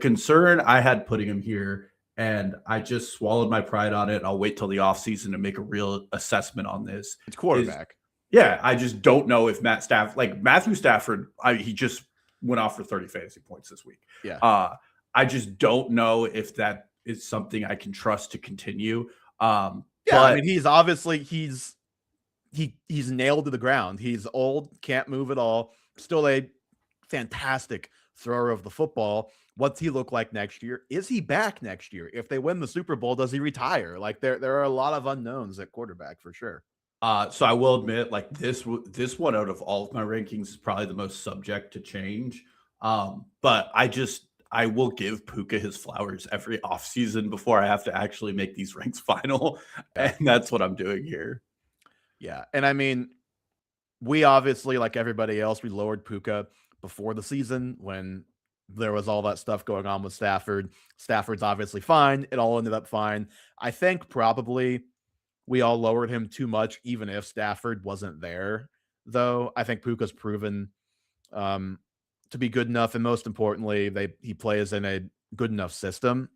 concern I had putting him here, and I just swallowed my pride on it. I'll wait till the offseason to make a real assessment on this. It's quarterback. Yeah, I just don't know if Matthew Stafford, he just went off for 30 fantasy points this week. Yeah. I just don't know if that is something I can trust to continue. Yeah, I mean, he's nailed to the ground. He's old, can't move at all. Still a fantastic thrower of the football. What's he look like next year? Is he back next year? If they win the Super Bowl, does he retire? Like there are a lot of unknowns at quarterback for sure. So I will admit, like this one out of all of my rankings is probably the most subject to change. But I will give Puka his flowers every offseason before I have to actually make these ranks final. And that's what I'm doing here. Yeah. And I mean, we obviously, like everybody else, we lowered Puka before the season when there was all that stuff going on with Stafford. Stafford's obviously fine. It all ended up fine. I think probably we all lowered him too much, even if Stafford wasn't there, though. I think Puka's proven to be good enough. And most importantly, he plays in a good enough system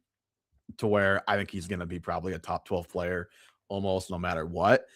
to where I think he's going to be probably a top 12 player almost no matter what.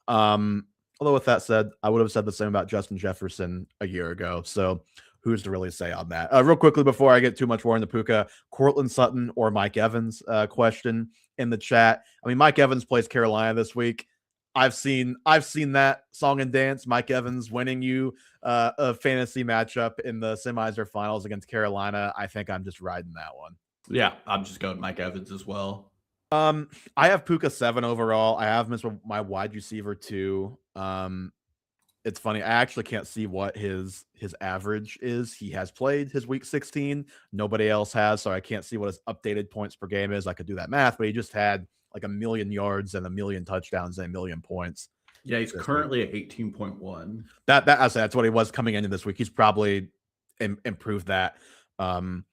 Although with that said, I would have said the same about Justin Jefferson a year ago. So who's to really say on that? Real quickly before I get too much more into Puka, Cortland Sutton or Mike Evans question in the chat. I mean, Mike Evans plays Carolina this week. I've seen that song and dance. Mike Evans winning you a fantasy matchup in the semis or finals against Carolina. I think I'm just riding that one. Yeah, I'm just going Mike Evans as well. I have Puka 7 overall. I have him as my wide receiver 2. It's funny. I actually can't see what his average is. He has played his week 16. Nobody else has, so I can't see what his updated points per game is. I could do that math, but he just had like 1 million yards and 1 million touchdowns and 1 million points. Yeah, he's this week. currently at 18.1. That's what he was coming into this week. He's probably improved that um,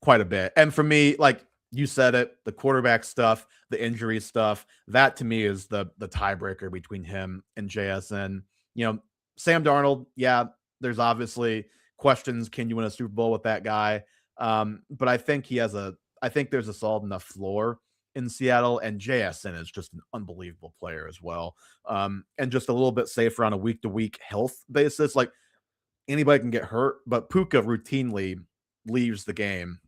quite a bit. And for me, like you said it, the quarterback stuff, the injury stuff, that to me is the tiebreaker between him and JSN. You know, Sam Darnold, yeah, there's obviously questions. Can you win a Super Bowl with that guy? But I think there's a solid enough floor in Seattle, and JSN is just an unbelievable player as well. And just a little bit safer on a week to week health basis. Like anybody can get hurt, but Puka routinely leaves the game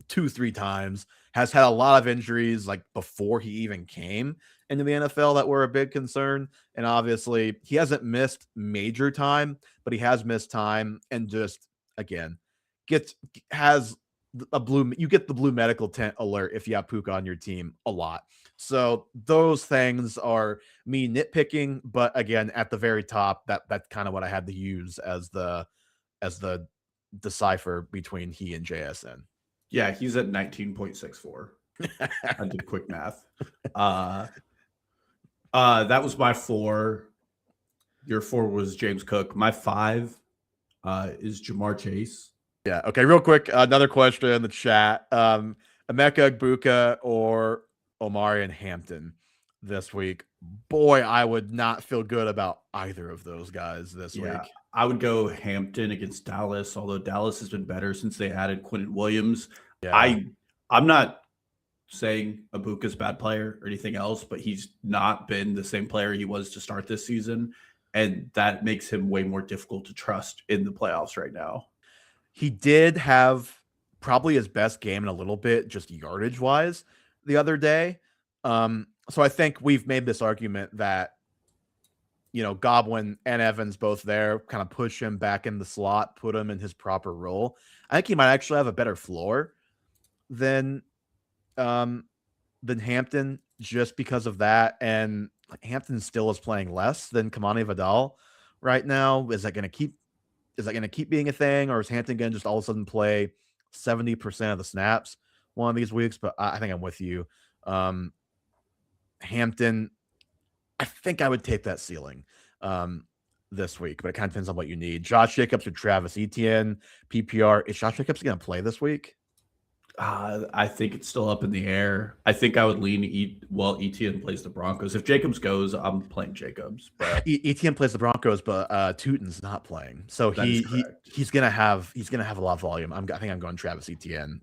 2, 3 times, has had a lot of injuries like before he even came into the NFL that were a big concern. And obviously, he hasn't missed major time, but he has missed time and just again gets has you get the blue medical tent alert if you have Puka on your team a lot. So those things are me nitpicking, but again, at the very top, that's kind of what I had to use as the decipher between he and JSN. Yeah, he's at 19.64. I did quick math. That was my 4. Your 4 was James Cook. My 5 is Jamar Chase. Yeah. Okay. Real quick, another question in the chat: Emeka Egbuka or Omarion Hampton this week? Boy, I would not feel good about either of those guys this Yeah, week. I would go Hampton against Dallas, although Dallas has been better since they added Quentin Williams. Yeah. I'm not saying Abuka's a bad player or anything else, but he's not been the same player he was to start this season. And that makes him way more difficult to trust in the playoffs right now. He did have probably his best game in a little bit, just yardage wise, the other day. So I think we've made this argument that Godwin and Evans both there, kind of push him back in the slot, put him in his proper role. I think he might actually have a better floor than Hampton just because of that. And like, Hampton still is playing less than Kamani Vidal right now. Is that going to keep being a thing, or is Hampton going to just all of a sudden play 70% of the snaps one of these weeks? But I think I'm with you. Hampton, I think I would take that ceiling this week, but it kind of depends on what you need. Josh Jacobs or Travis Etienne, PPR. Is Josh Jacobs going to play this week? I think it's still up in the air. I think I would lean Etienne plays the Broncos. If Jacobs goes, I'm playing Jacobs. But Etienne plays the Broncos, but Tutin's not playing, so he's gonna have a lot of volume. I think I'm going Travis Etienne.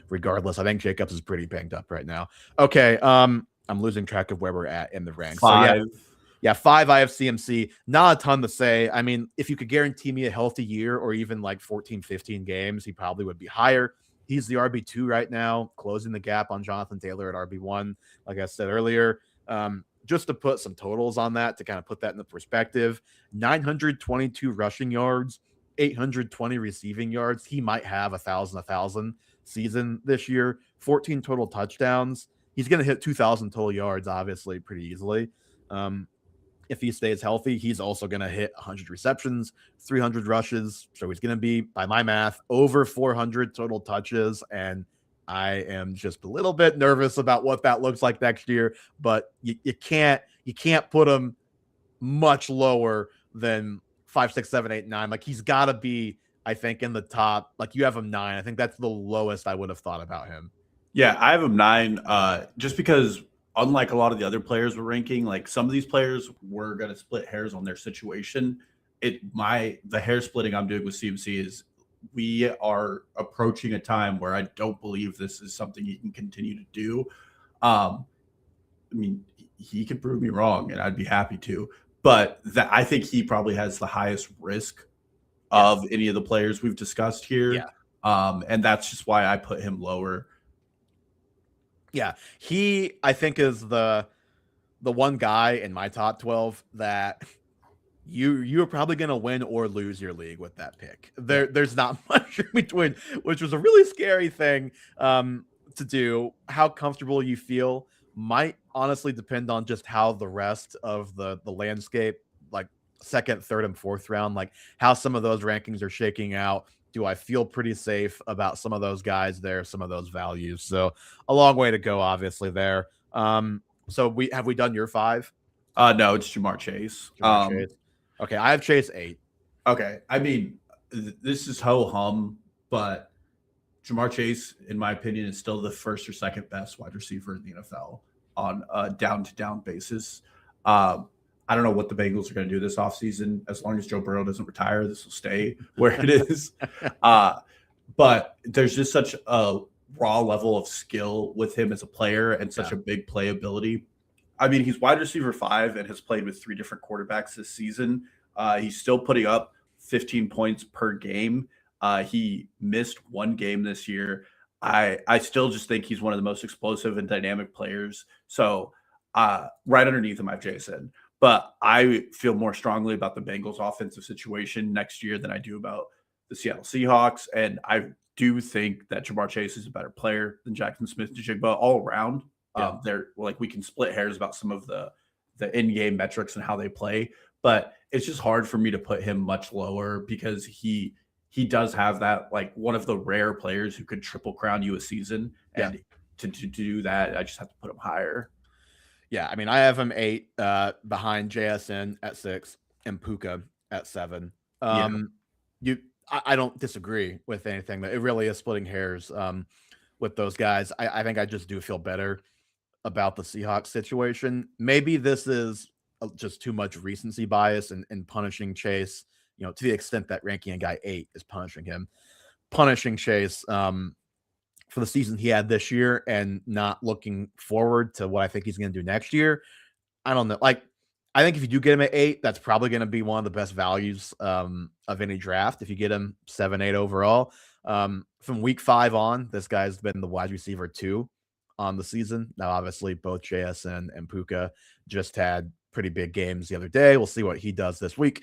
Regardless, I think Jacobs is pretty banged up right now. Okay, I'm losing track of where we're at in the ranks. 5. So yeah, 5. I have CMC. Not a ton to say. I mean, if you could guarantee me a healthy year or even like 14, 15 games, he probably would be higher. He's the RB2 right now, closing the gap on Jonathan Taylor at RB1, like I said earlier. Just to put some totals on that, to kind of put that into perspective, 922 rushing yards, 820 receiving yards. He might have a thousand season this year, 14 total touchdowns. He's going to hit 2,000 total yards, obviously, pretty easily. If he stays healthy, he's also going to hit 100 receptions, 300 rushes. So he's going to be, by my math, over 400 total touches. And I am just a little bit nervous about what that looks like next year. But you can't put him much lower than 5, 6, 7, 8, 9. Like he's got to be, I think, in the top. Like you have him 9. I think that's the lowest I would have thought about him. Yeah, I have him 9. Just because unlike a lot of the other players we're ranking, like some of these players we're going to split hairs on their situation. The hair splitting I'm doing with CMC is we are approaching a time where I don't believe this is something he can continue to do. I mean, he could prove me wrong and I'd be happy to, but I think he probably has the highest risk of any of the players we've discussed here. Yeah. And that's just why I put him lower. Yeah, he I think is the one guy in my top 12 that you're probably going to win or lose your league with that pick. There's not much in between, which was a really scary thing to do. How comfortable you feel might honestly depend on just how the rest of the landscape, like second, third, and fourth round, like how some of those rankings are shaking out. Do I feel pretty safe about some of those guys there, some of those values? So a long way to go, obviously, there. So we done your 5? No, it's Jamar Chase. Jamar Chase. Okay, I have Chase 8. Okay. I mean, this is ho hum, but Jamar Chase, in my opinion, is still the first or second best wide receiver in the NFL on a down to down basis. I don't know what the Bengals are going to do this offseason. As long as Joe Burrow doesn't retire, this will stay where it is. But there's just such a raw level of skill with him as a player and such a big playability. I mean, he's wide receiver 5 and has played with 3 different quarterbacks this season. He's still putting up 15 points per game. He missed 1 game this year. I still just think he's one of the most explosive and dynamic players. So right underneath him, I have Jason. But I feel more strongly about the Bengals offensive situation next year than I do about the Seattle Seahawks. And I do think that Jamar Chase is a better player than Jackson Smith-Njigba all around. They're like, we can split hairs about some of the in-game metrics and how they play, but it's just hard for me to put him much lower because he does have that, like, one of the rare players who could triple crown you a season. And to do that, I just have to put him higher. Yeah, I mean, I have him 8 behind JSN at 6 and Puka at 7. I don't disagree with anything. That it really is splitting hairs with those guys. I think I just do feel better about the Seahawks situation. Maybe this is just too much recency bias and punishing Chase, to the extent that ranking a guy 8 is punishing him. Punishing Chase for the season he had this year and not looking forward to what I think he's going to do next year. I don't know. Like, I think if you do get him at 8, that's probably going to be one of the best values of any draft. If you get him 7, 8 overall, from week 5 on, this guy's been the wide receiver 2 on the season. Now, obviously, both JSN and Puka just had pretty big games the other day. We'll see what he does this week.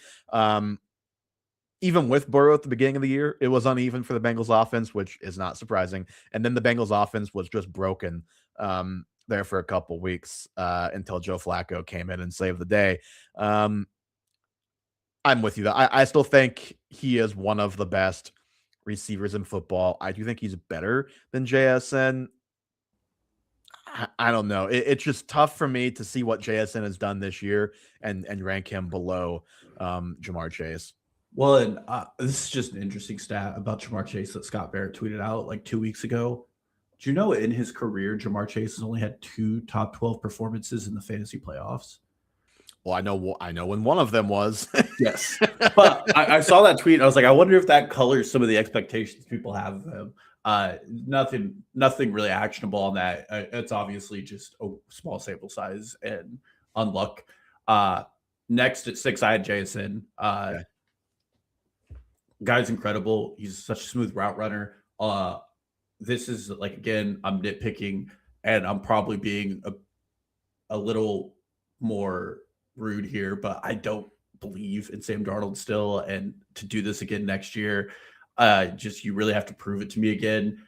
Even with Burrow at the beginning of the year, it was uneven for the Bengals offense, which is not surprising. And then the Bengals offense was just broken there for a couple weeks until Joe Flacco came in and saved the day. I'm with you. I still think he is one of the best receivers in football. I do think he's better than JSN. I don't know. It's just tough for me to see what JSN has done this year and rank him below Jamar Chase. Well, and this is just an interesting stat about Jamar Chase that Scott Barrett tweeted out like 2 weeks ago. Do you know in his career, Jamar Chase has only had 2 top 12 performances in the fantasy playoffs? Well, I know when one of them was. Yes. But I saw that tweet. And I was like, I wonder if that colors some of the expectations people have of him. Nothing really actionable on that. It's obviously just a small sample size and unluck. Next at 6, I had Jason. Guy's incredible. He's such a smooth route runner. This is like, again, I'm nitpicking and I'm probably being a little more rude here, but I don't believe in Sam Darnold still. And to do this again next year, you really have to prove it to me again.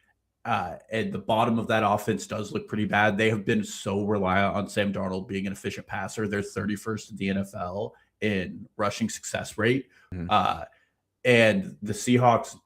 And the bottom of that offense does look pretty bad. They have been so reliant on Sam Darnold being an efficient passer. They're 31st in the NFL in rushing success rate. Mm-hmm. And the Seahawks,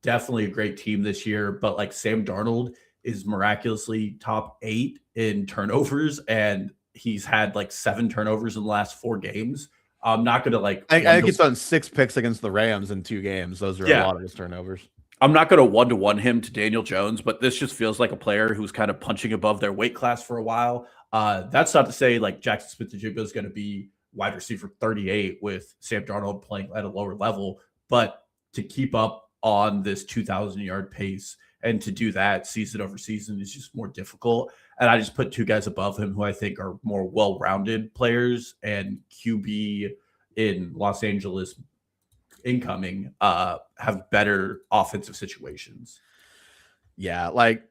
definitely a great team this year, but like Sam Darnold is miraculously top 8 in turnovers, and he's had like 7 turnovers in the last 4 games. I'm not going to like. I think he's done 6 picks against the Rams in 2 games. Those are a lot of his turnovers. I'm not going to one-to-one him to Daniel Jones, but this just feels like a player who's kind of punching above their weight class for a while. That's not to say like Jackson Smith-Njigba is going to be wide receiver 38 with Sam Darnold playing at a lower level, but to keep up on this 2,000-yard pace and to do that season over season is just more difficult. And I just put 2 guys above him who I think are more well-rounded players, and QB in Los Angeles incoming have better offensive situations. Yeah, like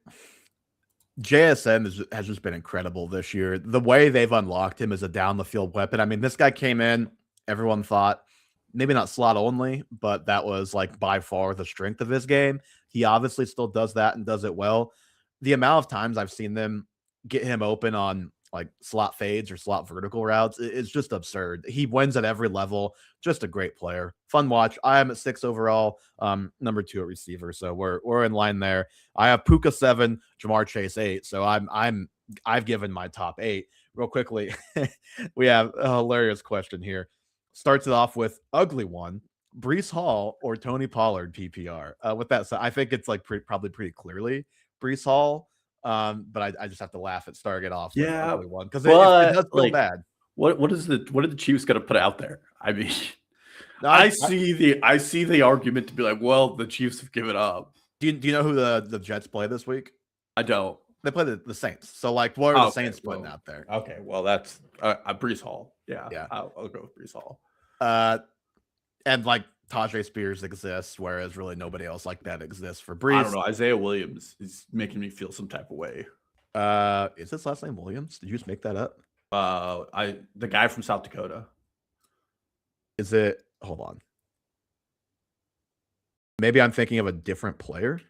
JSN has just been incredible this year. The way they've unlocked him as a down the field weapon. I mean, this guy came in, everyone thought maybe not slot only, but that was like by far the strength of his game. He obviously still does that and does it well. The amount of times I've seen them get him open on like slot fades or slot vertical routes, it's just absurd. He wins at every level. Just a great player. Fun watch. I am at 6 overall, number 2 at receiver. So we're in line there. I have Puka 7, Jamar Chase 8. So I've given my top 8. real quickly, we have a hilarious question here. Starts it off with ugly one. Brees Hall or Tony Pollard PPR. With that said, I think it's like probably pretty clearly Brees Hall. But I just have to laugh at starting it off with Yeah, ugly one because it does but feel like, bad. what are the Chiefs going to put out there? I mean, No, I see the argument to be like, well, the Chiefs have given up. do you know who the Jets play this week? I don't. They play the Saints. So like, what are the Saints putting out there? Okay, well that's Brees Hall. Yeah, Yeah. I'll go with Brees Hall. And like Tajay Spears exists, whereas really nobody else like that exists for Brees. I don't know. Isaiah Williams is making me feel some type of way. Is his last name Williams? Did you just make that up? The guy from South Dakota. Is it? Hold on. Maybe I'm thinking of a different player.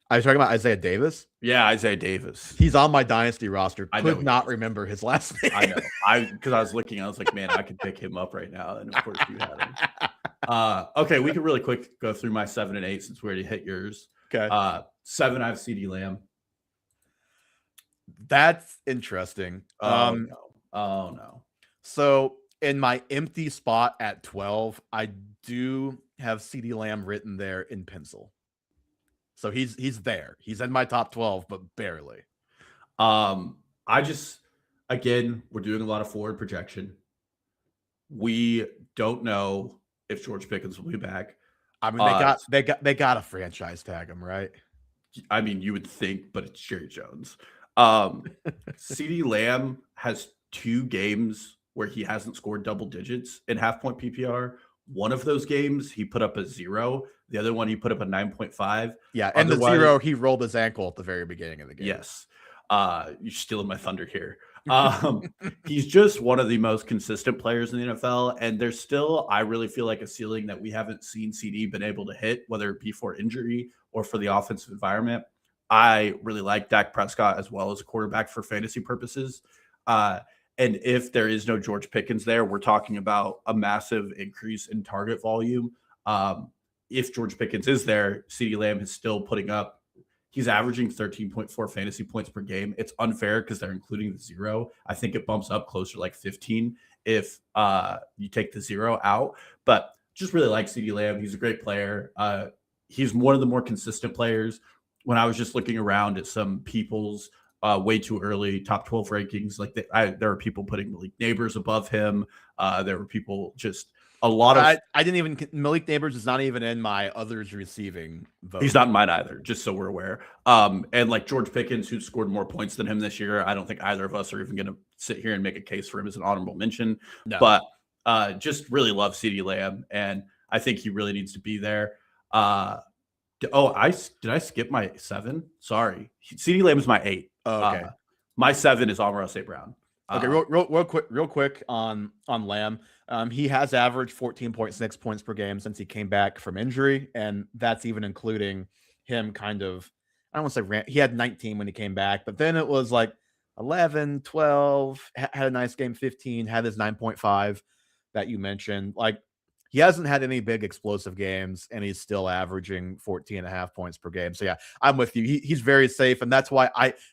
I was talking about Isaiah Davis. Yeah, Isaiah Davis. He's on my dynasty roster. I could not remember his last name. I know. Because I was looking, I was like, man, I could pick him up right now. And of course you had him. Okay, we can really quick go through my 7 and 8 since we already hit yours. Okay. 7, I have CD Lamb. That's interesting. Oh no. So in my empty spot at 12, I do have CD Lamb written there in pencil. So he's there. He's in my top 12, but barely. I just, again, we're doing a lot of forward projection. We don't know if George Pickens will be back. I mean, they got to franchise tag him, right? I mean, you would think, but it's Jerry Jones. CD Lamb has 2 games where he hasn't scored double digits in half-point PPR. One of those games, he put up a 0. The other one, he put up a 9.5. Yeah, and the 0, he rolled his ankle at the very beginning of the game. Yes. You're stealing my thunder here. He's just one of the most consistent players in the NFL, and there's still, I really feel like, a ceiling that we haven't seen CD been able to hit, whether it be for injury or for the offensive environment. I really like Dak Prescott as well as a quarterback for fantasy purposes. And if there is no George Pickens there, we're talking about a massive increase in target volume. If George Pickens is there, CeeDee Lamb is still putting up. He's averaging 13.4 fantasy points per game. It's unfair because they're including the 0. I think it bumps up closer to like 15 if you take the 0 out. But just really like CeeDee Lamb. He's a great player. He's one of the more consistent players. When I was just looking around at some people's way too early top 12 rankings, like there were people putting Malik Neighbors above him. There were people just a lot of. I didn't even. Malik Neighbors is not even in my others receiving vote. He's not in mine either, just so we're aware. And like George Pickens, who scored more points than him this year, I don't think either of us are even going to sit here and make a case for him as an honorable mention. No. But just really love CeeDee Lamb, and I think he really needs to be there. Did I skip my 7? Sorry. CeeDee Lamb is my 8. Oh, okay. My 7 is Amon-Ra St. Brown. Okay, real quick on Lamb. He has averaged 14.6 points per game since he came back from injury, and that's even including him kind of, I don't want to say he had 19 when he came back, but then it was like 11, 12, had a nice game, 15, had his 9.5 that you mentioned. Like, he hasn't had any big explosive games, and he's still averaging 14.5 points per game. So yeah, I'm with you. He's very safe, and that's why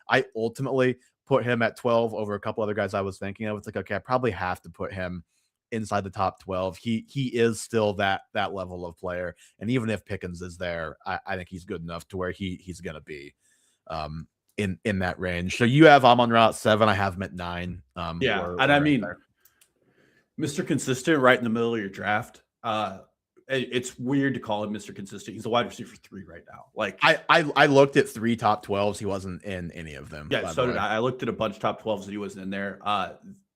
I ultimately put him at 12 over a couple other guys I was thinking of. It's like, okay, I probably have to put him inside the top 12. He is still that level of player, and even if Pickens is there, I think he's good enough to where he's going to be in that range. So you have Amon-Ra at 7. I have him at 9. And I mean, there. Mr. Consistent right in the middle of your draft. It's weird to call him Mr. Consistent. He's a wide receiver 3 right now. Like I looked at 3 top 12s. He wasn't in any of them. Yeah, so did I. I looked at a bunch of top 12s and he wasn't in there.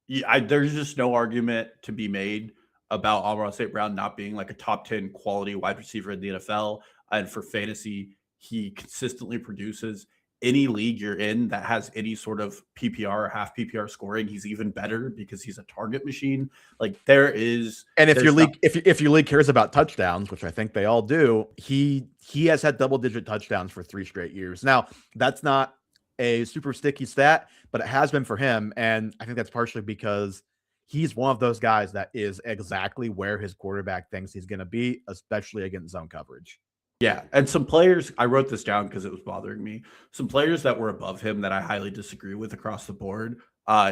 There's just no argument to be made about Amon-Ra St. Brown not being like a top 10 quality wide receiver in the NFL. And for fantasy, he consistently produces. Any league you're in that has any sort of PPR or half PPR scoring, he's even better because he's a target machine. Like there is, and if your league, if your league cares about touchdowns, which I think they all do, he has had double-digit touchdowns for 3 straight years. Now that's not a super sticky stat, but it has been for him, and I think that's partially because he's one of those guys that is exactly where his quarterback thinks he's going to be, especially against zone coverage. Yeah, and some players, I wrote this down because it was bothering me. Some players that were above him that I highly disagree with across the board.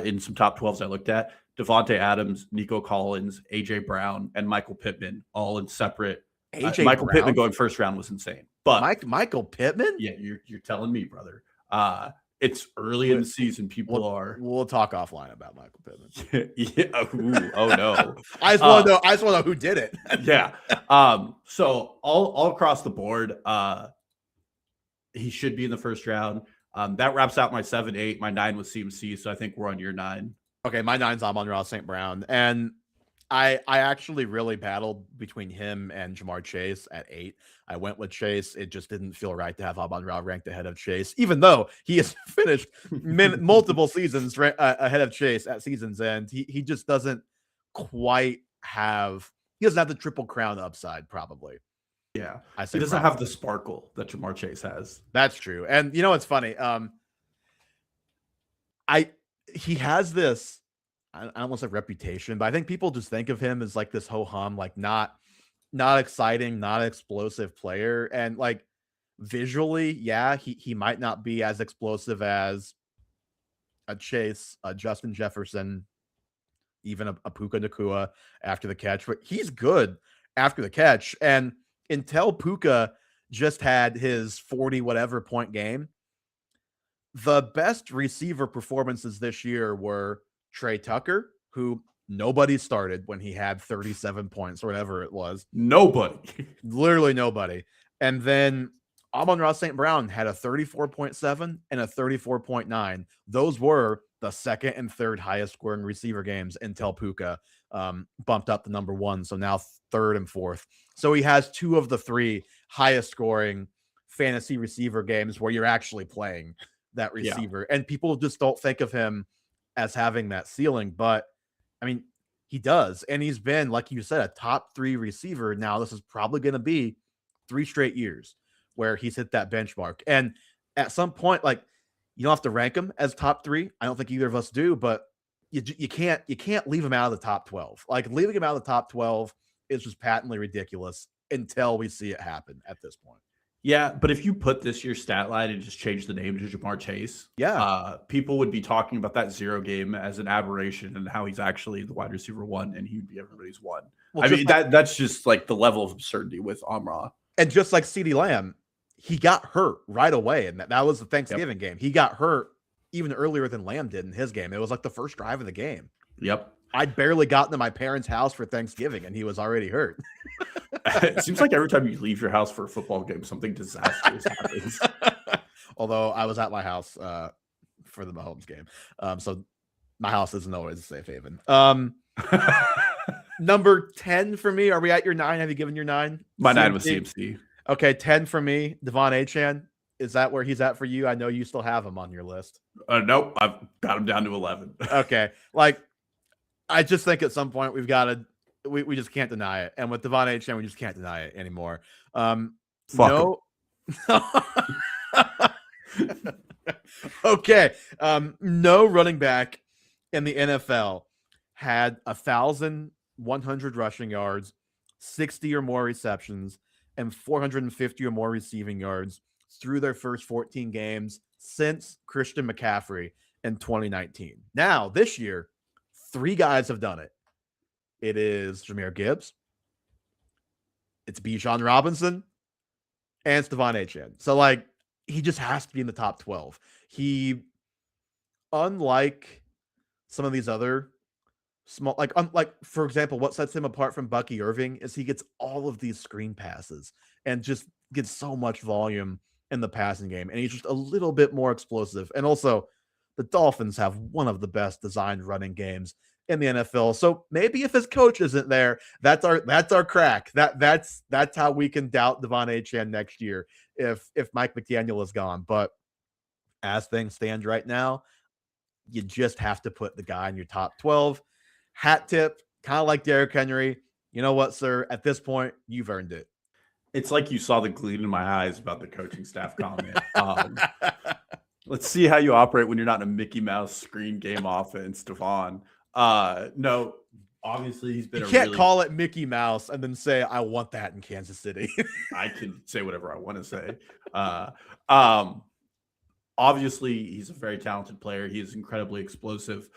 in some top 12s I looked at. Devontae Adams, Nico Collins, AJ Brown, and Michael Pittman, all in separate. Michael Pittman going first round was insane. But Michael Pittman? Yeah, you're telling me, brother. It's early in the season. We'll talk offline about Michael Pittman. Yeah. Ooh, oh no. I just want to know who did it. Yeah. So all across the board, he should be in the first round. That wraps out my 7-8. My 9 was CMC, so I think we're on your 9. Okay, my 9's Amon-Ra St. Brown, and I actually really battled between him and Jamar Chase at 8. I went with Chase. It just didn't feel right to have Amon-Ra ranked ahead of Chase, even though he has finished multiple seasons ahead of Chase at season's end. He just doesn't quite have. He doesn't have the Triple Crown upside, probably. Yeah, he doesn't have the sparkle that Jamar Chase has. That's true. And you know what's funny? He has this. I almost have reputation, but I think people just think of him as like this ho-hum, like not exciting, not explosive player. And like visually, yeah, he might not be as explosive as a Chase, a Justin Jefferson, even a Puka Nacua after the catch, but he's good after the catch. And until Puka just had his 40 whatever point game, the best receiver performances this year were Trey Tucker, who nobody started when he had 37 points or whatever it was. Nobody. Literally nobody. And then Amon-Ra St. Brown had a 34.7 and a 34.9. Those were the second and third highest scoring receiver games until Puka bumped up to number 1. So now third and fourth. So he has 2 of the 3 highest scoring fantasy receiver games where you're actually playing that receiver. Yeah. And people just don't think of him as having that ceiling, but I mean, he does. And he's been, like you said, a top 3 receiver. Now this is probably going to be 3 straight years where he's hit that benchmark. And at some point, like, you don't have to rank him as top 3. I don't think either of us do, but you can't leave him out of the top 12. Like, leaving him out of the top 12 is just patently ridiculous until we see it happen at this point. Yeah, but if you put this year's stat line and just change the name to Jamar Chase, people would be talking about that 0 game as an aberration and how he's actually the wide receiver 1 and he'd be everybody's 1. Well, I mean, that's just like the level of absurdity with Amon-Ra. And just like CeeDee Lamb, he got hurt right away, and that was the Thanksgiving game. He got hurt even earlier than Lamb did in his game. It was like the first drive of the game. Yep. I'd barely gotten to my parents' house for Thanksgiving, and he was already hurt. It seems like every time you leave your house for a football game, something disastrous happens. Although I was at my house for the Mahomes game. So my house isn't always a safe haven. Number 10 for me. Are we at your 9? Have you given your 9? My 9 was CMC. Okay, 10 for me. Devon Achane. Is that where he's at for you? I know you still have him on your list. Nope. I've got him down to 11. Okay. Like, I just think at some point we've got to, we just can't deny it. And with Devon Achane, we just can't deny it anymore. No. Okay. No running back in the NFL had 1,100 rushing yards, 60 or more receptions, and 450 or more receiving yards through their first 14 games since Christian McCaffrey in 2019. Now, this year, 3 guys have done it. It is Jahmyr Gibbs, it's Bijan Robinson, and it's Devon Achane. So, like, he just has to be in the top 12. He, unlike some of these other small, like for example, what sets him apart from Bucky Irving is he gets all of these screen passes and just gets so much volume in the passing game, and he's just a little bit more explosive. And also, the Dolphins have one of the best designed running games in the NFL. So maybe if his coach isn't there, that's our crack. That's how we can doubt Devon Achane next year if Mike McDaniel is gone. But as things stand right now, you just have to put the guy in your top 12. Hat tip, kind of like Derrick Henry. You know what, sir? At this point, you've earned it. It's like you saw the gleam in my eyes about the coaching staff comment. Let's see how you operate when you're not in a Mickey Mouse screen game offense, Devon. No, obviously he's been. You can't call it Mickey Mouse and then say, "I want that in Kansas City." I can say whatever I want to say. Obviously, he's a very talented player. He is incredibly explosive.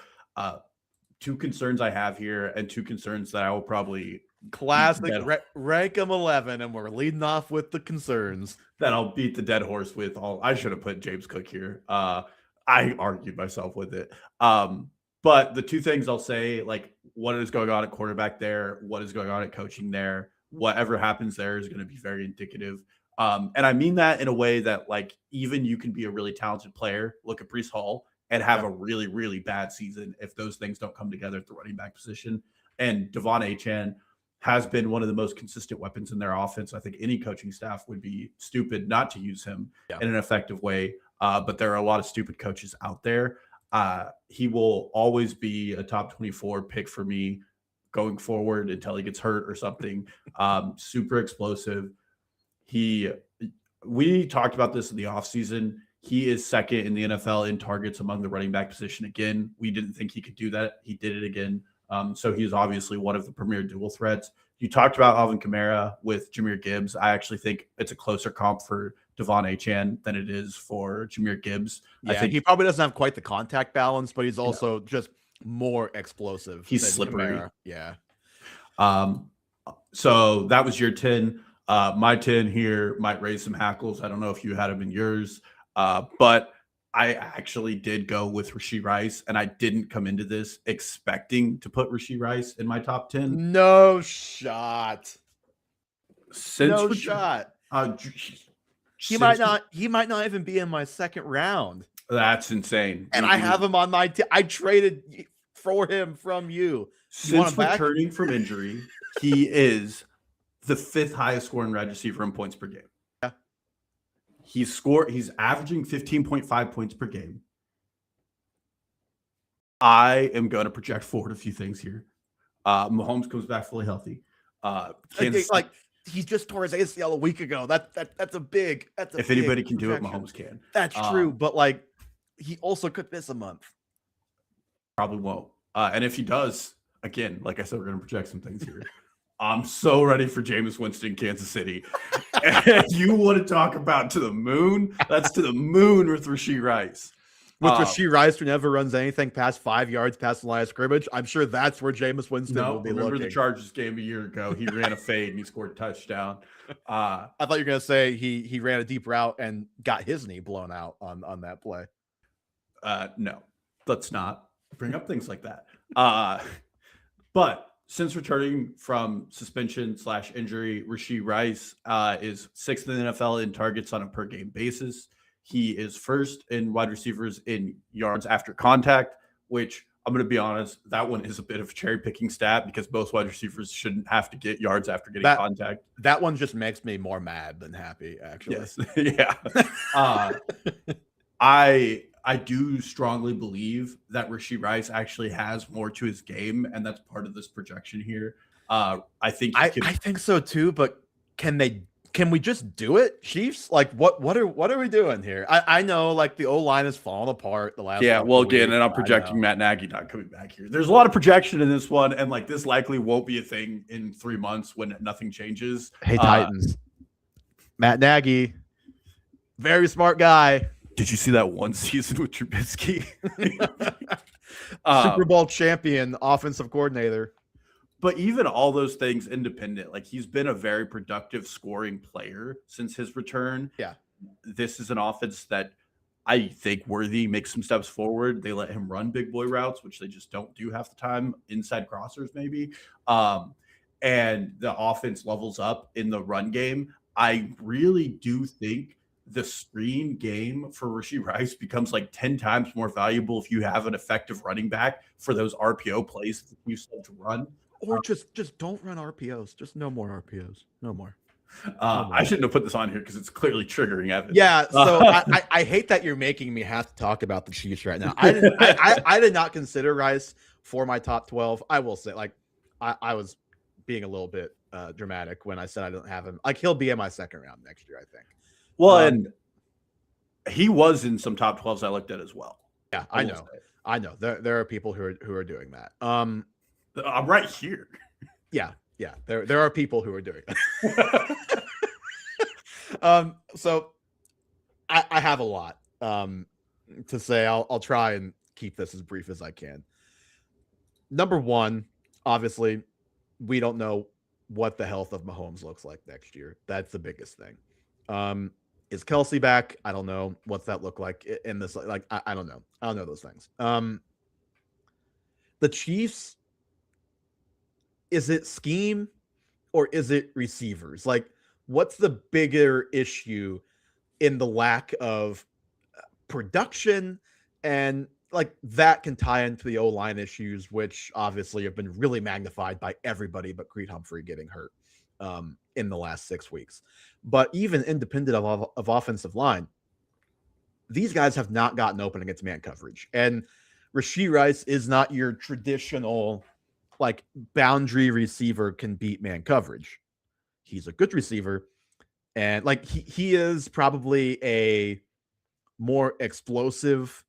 Two concerns I have here, and two concerns that I will probably Classic rank him 11, and we're leading off with the concerns. That I'll beat the dead horse with. I should have put James Cook here. I argued myself with it. But the two things I'll say, like what is going on at quarterback there, what is going on at coaching there, whatever happens there is going to be very indicative. And I mean that in a way that like even you can be a really talented player, look at Breece Hall, and have a really, really bad season if those things don't come together at the running back position. And Devon Achane has been one of the most consistent weapons in their offense. I think any coaching staff would be stupid not to use him in an effective way. But there are a lot of stupid coaches out there. He will always be a top 24 pick for me going forward until he gets hurt or something. Super explosive. We talked about this in the offseason. He is second in the NFL in targets among the running back position again. We didn't think he could do that. He did it again. So he's obviously one of the premier dual threats. You talked about Alvin Kamara with Jahmyr Gibbs. I actually think it's a closer comp for Devon Achane than it is for Jahmyr Gibbs. Yeah, I think he probably doesn't have quite the contact balance, but he's also just more explosive. He's slippery. Kamara. Yeah. So that was your 10. My 10 here might raise some hackles. I don't know if you had him in yours, but I actually did go with Rashee Rice, and I didn't come into this expecting to put Rashee Rice in my top 10. No shot. Since shot. He might not even be in my second round. That's insane. And I have him on my I traded for him from you. Since returning from injury, he is the 5th highest scoring wide receiver in points per game. Yeah. He's averaging 15.5 points per game. I am going to project forward a few things here. Mahomes comes back fully healthy. He just tore his ACL a week ago. That's a big. If anybody can do it, Mahomes can. That's true, but like he also could miss a month. Probably won't. And if he does, again, like I said, we're going to project some things here. I'm so ready for Jameis Winston, Kansas City. And you want to talk about to the moon? That's to the moon with Rashee Rice. With Rashee Rice, who never runs anything past 5 yards past the line of scrimmage, I'm sure that's where Jameis Winston will be remember looking. The Chargers game a year ago? He ran a fade and he scored a touchdown. I thought you were going to say he ran a deep route and got his knee blown out on that play. No, let's not bring up things like that. But since returning from suspension/injury, Rashee Rice is 6th in the NFL in targets on a per game basis. He is 1st in wide receivers in yards after contact, which I'm going to be honest, that one is a bit of a cherry picking stat because most wide receivers shouldn't have to get yards after getting contact. That one just makes me more mad than happy, actually. Yes. Yeah. I do strongly believe that Rashee Rice actually has more to his game, and that's part of this projection here. I think I think so too, but can we just do it, Chiefs? Like what are we doing here? I know like the O-line has fallen apart the last again, and I'm projecting Matt Nagy not coming back here. There's a lot of projection in this one, and like this likely won't be a thing in 3 months when nothing changes. Hey Titans. Matt Nagy, very smart guy. Did you see that one season with Trubisky? Super Bowl champion, offensive coordinator. But even all those things independent, like he's been a very productive scoring player since his return. Yeah. This is an offense that I think Worthy makes some steps forward. They let him run big boy routes, which they just don't do half the time, inside crossers maybe. And the offense levels up in the run game. I really do think the screen game for Rashee Rice becomes like 10 times more valuable if you have an effective running back for those RPO plays that you said to run. Or just don't run RPOs. Just no more RPOs. No more. I shouldn't have put this on here because it's clearly triggering Evan. Yeah, so I hate that you're making me have to talk about the Chiefs right now. I did not consider Rice for my top 12. I will say, like, I was being a little bit dramatic when I said I don't have him. Like, he'll be in my second round next year, I think. Well, and he was in some top 12s I looked at as well. Yeah, I know. There are people who are doing that. I'm right here. Yeah. There are people who are doing that. So I have a lot. to say. I'll try and keep this as brief as I can. Number one, obviously, we don't know what the health of Mahomes looks like next year. That's the biggest thing. Is Kelsey back? I don't know. What's that look like in this? Like, I don't know. I don't know those things. The Chiefs, is it scheme or is it receivers? Like, what's the bigger issue in the lack of production? And like that can tie into the O-line issues, which obviously have been really magnified by everybody but Creed Humphrey getting hurt in the last 6 weeks. But even independent of offensive line, these guys have not gotten open against man coverage. And Rashee Rice is not your traditional like boundary receiver can beat man coverage. He's a good receiver. And like he is probably a more explosive,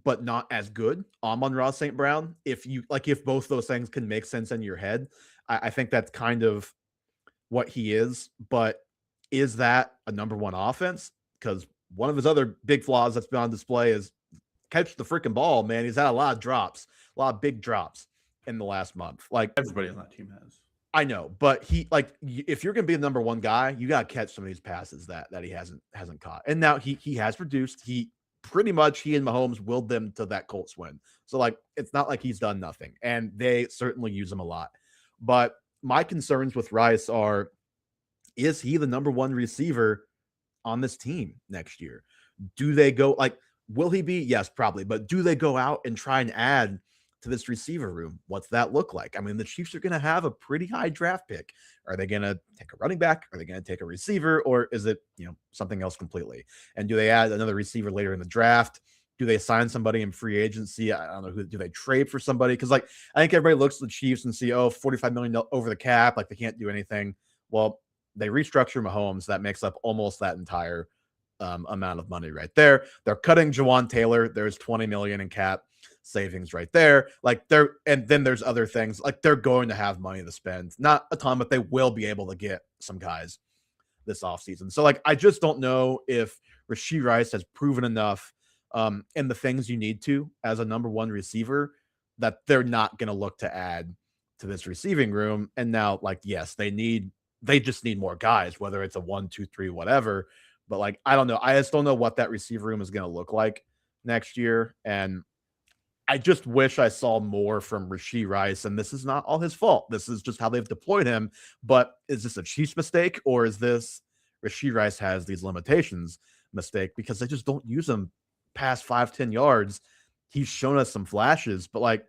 but not as good Amon-Ra St. Brown. If both those things can make sense in your head, I think that's kind of what he is. But is that a number one offense? Because one of his other big flaws that's been on display is catch the freaking ball, man. He's had a lot of drops, a lot of big drops in the last month. Like everybody on that team has. I know, but if you're going to be the number one guy, you got to catch some of these passes that he hasn't caught. And now he has produced. He and Mahomes willed them to that Colts win. So like, it's not like he's done nothing, and they certainly use him a lot. But my concerns with Rice are, is he the number one receiver on this team next year? Do they go like, will he be? Yes, probably. But do they go out and try and add to this receiver room? What's that look like? I mean, the Chiefs are going to have a pretty high draft pick. Are they going to take a running back? Are they going to take a receiver? Or is it, something else completely? And do they add another receiver later in the draft? Do they sign somebody in free agency? I don't know. Do they trade for somebody? Because like, I think everybody looks at the Chiefs and see, $45 million over the cap. Like they can't do anything. Well, they restructure Mahomes. That makes up almost that entire amount of money right there. They're cutting Jawan Taylor. There's $20 million in cap savings right there. And then there's other things like they're going to have money to spend, not a ton, but they will be able to get some guys this offseason. So like, I just don't know if Rashee Rice has proven enough in the things you need to as a number one receiver that they're not going to look to add to this receiving room. And now like, yes, they just need more guys, whether it's a 1, 2, 3, whatever. But like, I don't know. I just don't know what that receiver room is going to look like next year. And I just wish I saw more from Rashee Rice. And this is not all his fault. This is just how they've deployed him. But is this a Chiefs mistake, or is this Rashee Rice has these limitations mistake because they just don't use him past 5-10 yards? He's shown us some flashes, but like,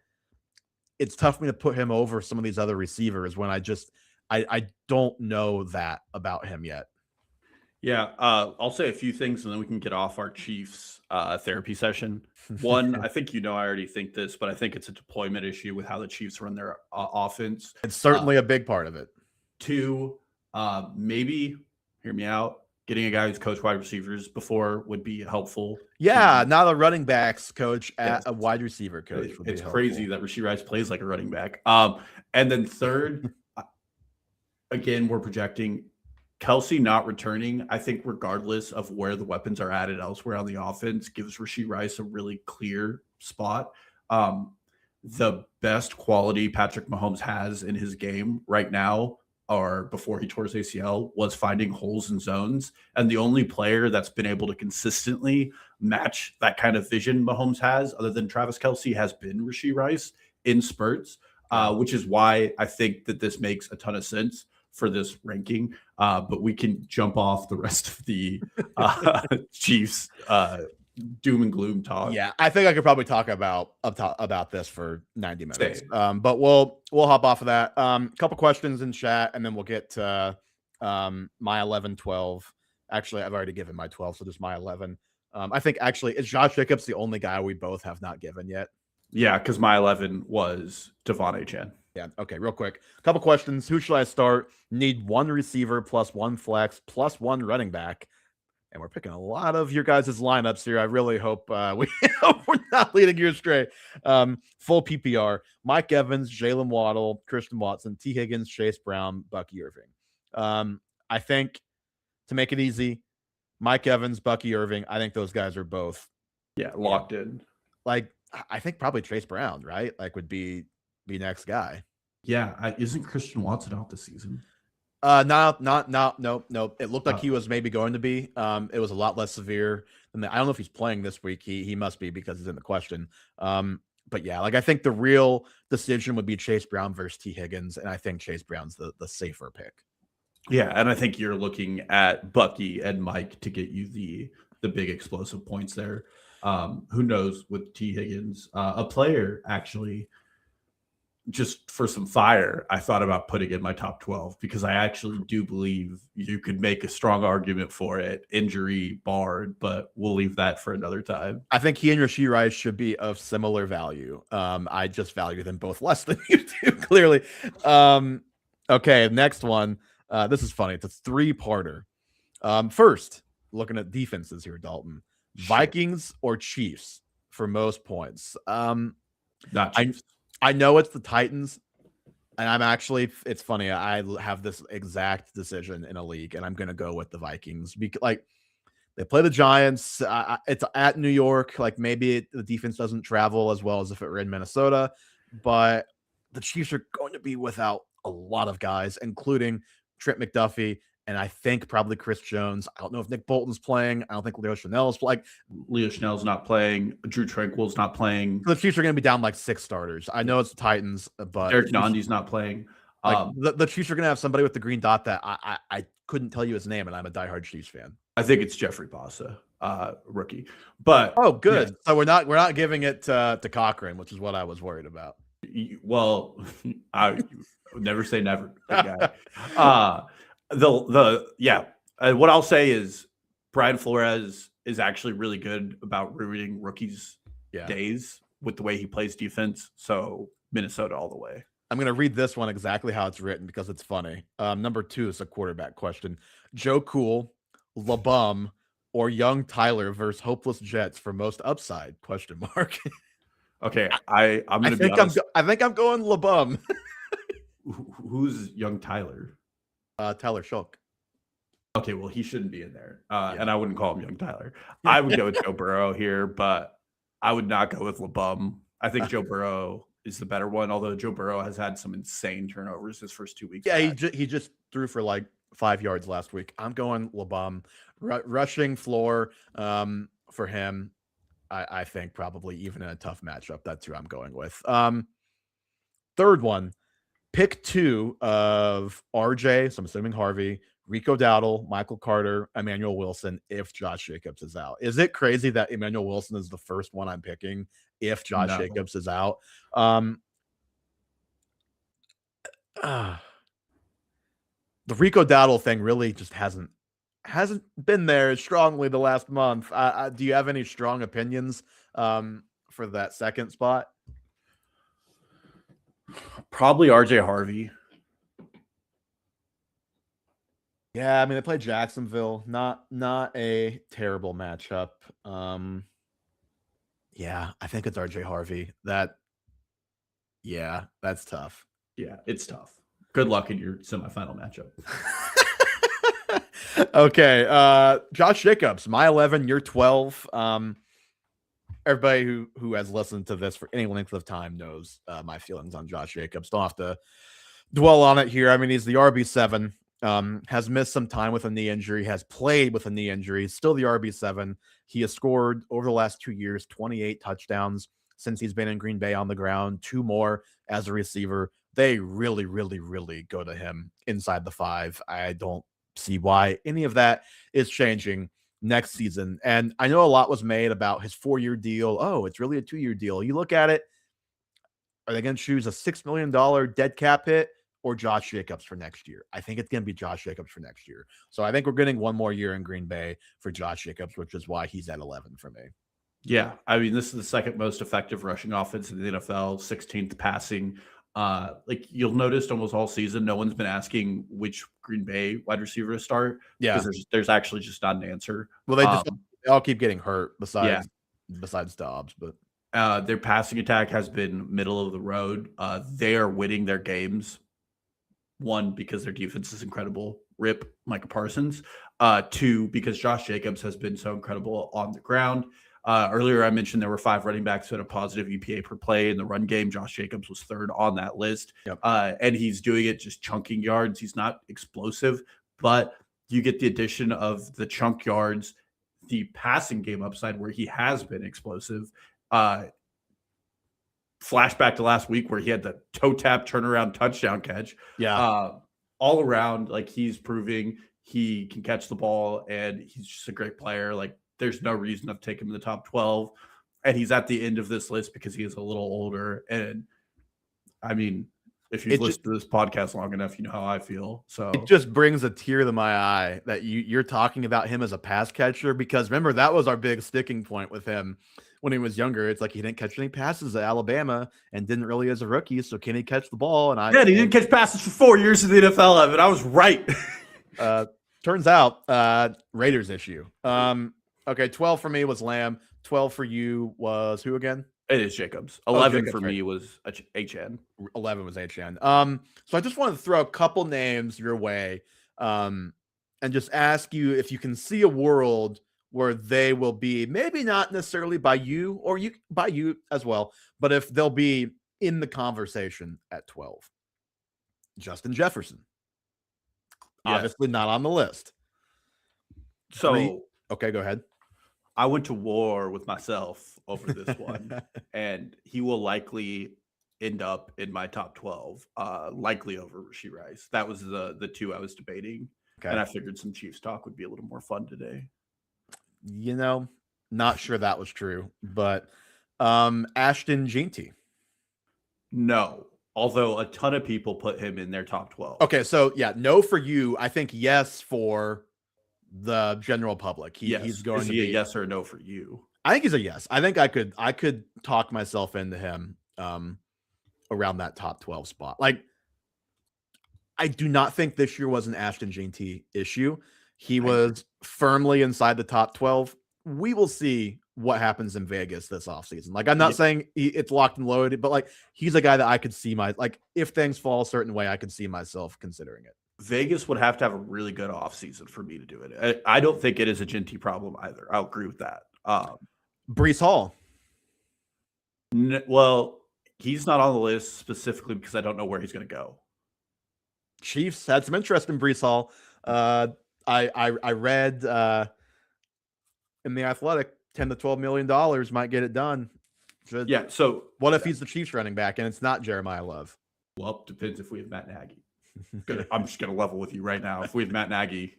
it's tough for me to put him over some of these other receivers when I don't know that about him yet. Yeah, I'll say a few things and then we can get off our Chiefs therapy session. One, I think I already think this, but I think it's a deployment issue with how the Chiefs run their offense. It's certainly a big part of it. Two, maybe, hear me out, getting a guy who's coached wide receivers before would be helpful. Yeah, not a running backs coach at a wide receiver coach. It's crazy that Rashee Rice plays like a running back. And then third, again, we're projecting Kelsey not returning. I think regardless of where the weapons are added elsewhere on the offense, gives Rashee Rice a really clear spot. The best quality Patrick Mahomes has in his game right now, or before he tore his ACL, was finding holes in zones. And the only player that's been able to consistently match that kind of vision Mahomes has, other than Travis Kelsey, has been Rashee Rice in spurts, which is why I think that this makes a ton of sense for this ranking. But we can jump off the rest of the Chiefs doom and gloom talk. Yeah, I think I could probably talk about this for 90 minutes. But we'll hop off of that. Couple questions in chat, and then we'll get to my 11, 12. Actually, I've already given my 12, so just my 11. I think actually, is Josh Jacobs the only guy we both have not given yet? Yeah, because my 11 was Devon Achane. Yeah. Okay. Real quick. Couple questions. Who should I start? Need one receiver plus one flex plus one running back. And we're picking a lot of your guys' lineups here. I really hope we're not leading you astray. Full PPR. Mike Evans, Jalen Waddle, Christian Watson, T. Higgins, Chase Brown, Bucky Irving. I think to make it easy, Mike Evans, Bucky Irving. I think those guys are both locked in. Like, I think probably Chase Brown, right? Like, would be next guy. Yeah, isn't Christian Watson out this season? Nope. It looked like he was maybe going to be. It was a lot less severe than that. I don't know if he's playing this week. He must be because he's in the question. But yeah, like I think the real decision would be Chase Brown versus T. Higgins, and I think Chase Brown's the safer pick. Yeah, and I think you're looking at Bucky and Mike to get you the big explosive points there. Who knows with T. Higgins? A player actually, just for some fire, I thought about putting in my top 12 because I actually do believe you could make a strong argument for it, injury barred, but we'll leave that for another time. I think he and Rashee Rice should be of similar value. I just value them both less than you do, clearly. Okay, next one. This is funny. It's a three-parter. First, looking at defenses here, Dalton. Vikings or Chiefs for most points? Not Chiefs. I know it's the Titans, and I'm actually, it's funny. I have this exact decision in a league, and I'm going to go with the Vikings because, like, they play the Giants. It's at New York. Like, maybe the defense doesn't travel as well as if it were in Minnesota, but the Chiefs are going to be without a lot of guys, including Trent McDuffie, and I think probably Chris Jones. I don't know if Nick Bolton's playing. I don't think Leo Chanel's playing. Leo Chanel's not playing. Drew Tranquil's not playing. The Chiefs are going to be down like 6 starters. I know it's the Titans, but Derek Nondi's not playing. Like, the Chiefs are going to have somebody with the green dot that I couldn't tell you his name, and I'm a diehard Chiefs fan. I think it's Jeffrey Bassa, rookie. But good. Yeah. So we're not giving it to Cochran, which is what I was worried about. Well, I would never say never. That guy. What I'll say is Brian Flores is actually really good about ruining rookies' days with the way he plays defense. So Minnesota all the way. I'm going to read this one exactly how it's written because it's funny. Number 2 is a quarterback question. Joe Cool, LeBum, or Young Tyler versus Hopeless Jets for most upside? ? Okay, I'm going to be honest. I think I'm going LeBum. Who's Young Tyler? Tyler Shulk. Okay, well, he shouldn't be in there. And I wouldn't call him Young Tyler. I would go with Joe Burrow here, but I would not go with LeBum. I think Joe Burrow is the better one, although Joe Burrow has had some insane turnovers his first 2 weeks. Yeah, he just threw for like 5 yards last week. I'm going LeBum. Rushing floor for him, I think probably even in a tough matchup. That's who I'm going with. Third one, pick 2 of RJ, so I'm assuming Harvey, Rico Dowdle, Michael Carter, Emmanuel Wilson if Josh Jacobs is out. Is it crazy that Emmanuel Wilson is the first one I'm picking if Josh Jacobs is out? The Rico Dowdle thing really just hasn't been there strongly the last month. Do you have any strong opinions for that second spot? Probably RJ Harvey. Yeah, I mean, they play Jacksonville. Not a terrible matchup. Yeah, I think it's RJ Harvey. That's tough. Yeah, it's tough. Good luck in your semifinal matchup. Okay, Josh Jacobs, my 11, you're 12. Everybody who has listened to this for any length of time knows my feelings on Josh Jacobs. Don't have to dwell on it here. I mean, he's the RB7. Has missed some time with a knee injury, has played with a knee injury, still the RB7. He has scored over the last 2 years 28 touchdowns since he's been in Green Bay on the ground, 2 more as a receiver. They really, really, really go to him inside the 5. I don't see why any of that is changing next season. And I know a lot was made about his 4-year deal. Oh, it's really a 2-year deal. You look at it, are they going to choose a $6 million dead cap hit or Josh Jacobs for next year? I think it's going to be Josh Jacobs for next year. So I think we're getting 1 more year in Green Bay for Josh Jacobs, which is why he's at 11 for me. Yeah, I mean, this is the second most effective rushing offense in the NFL, 16th passing. Like you'll notice almost all season, no one's been asking which Green Bay wide receiver to start. Yeah, because there's actually just not an answer. Well, they all keep getting hurt besides Dobbs, but their passing attack has been middle of the road. They are winning their games. One, because their defense is incredible. Rip Micah Parsons. Two, because Josh Jacobs has been so incredible on the ground. Earlier, I mentioned there were 5 running backs who had a positive EPA per play in the run game. Josh Jacobs was third on that list. Yep. And he's doing it just chunking yards. He's not explosive, but you get the addition of the chunk yards, the passing game upside where he has been explosive. Flashback to last week where he had the toe tap turnaround touchdown catch. Yeah. All around, like, he's proving he can catch the ball and he's just a great player. Like, there's no reason to take him in the top 12. And he's at the end of this list because he is a little older. And I mean, if you've listened to this podcast long enough, you know how I feel. So it just brings a tear to my eye that you're talking about him as a pass catcher, because remember, that was our big sticking point with him when he was younger. It's like he didn't catch any passes at Alabama and didn't really as a rookie. So can he catch the ball? And he didn't catch passes for 4 years in the NFL, Evan. I was right. Turns out, Raiders issue. Okay, 12 for me was Lamb. 12 for you was who again? It is Jacobs. 11 for me was HN. 11 was HN. So I just wanted to throw a couple names your way, and just ask you if you can see a world where they will be, maybe not necessarily by you or by you as well, but if they'll be in the conversation at 12. Justin Jefferson. Yes. Obviously not on the list. So, okay, go ahead. I went to war with myself over this one, and he will likely end up in my top 12, likely over Rashee Rice. That was the two I was debating, and I figured some Chiefs talk would be a little more fun today. You know, not sure that was true, but Ashton Jeanty. No, although a ton of people put him in their top 12. Okay, so yeah, no for you. I think yes for the general public. He's going to be a yes or a no for you. I think he's a yes. I think I could talk myself into him around that top 12 spot. Like, I do not think this year was an Ashton Jeanty issue. He was firmly inside the top 12. We will see what happens in Vegas this offseason. Like, I'm not saying it's locked and loaded, but like, he's a guy that I could see if things fall a certain way, I could see myself considering it. Vegas would have to have a really good offseason for me to do it. I don't think it is a Jeanty problem either. I'll agree with that. Breece Hall. Well, he's not on the list specifically because I don't know where he's going to go. Chiefs had some interest in Breece Hall. I read in The Athletic, $10 to $12 million might get it done. So what if he's the Chiefs running back and it's not Jeremiah Love? Well, depends if we have Matt Nagy. I'm just going to level with you right now. If we have Matt Nagy,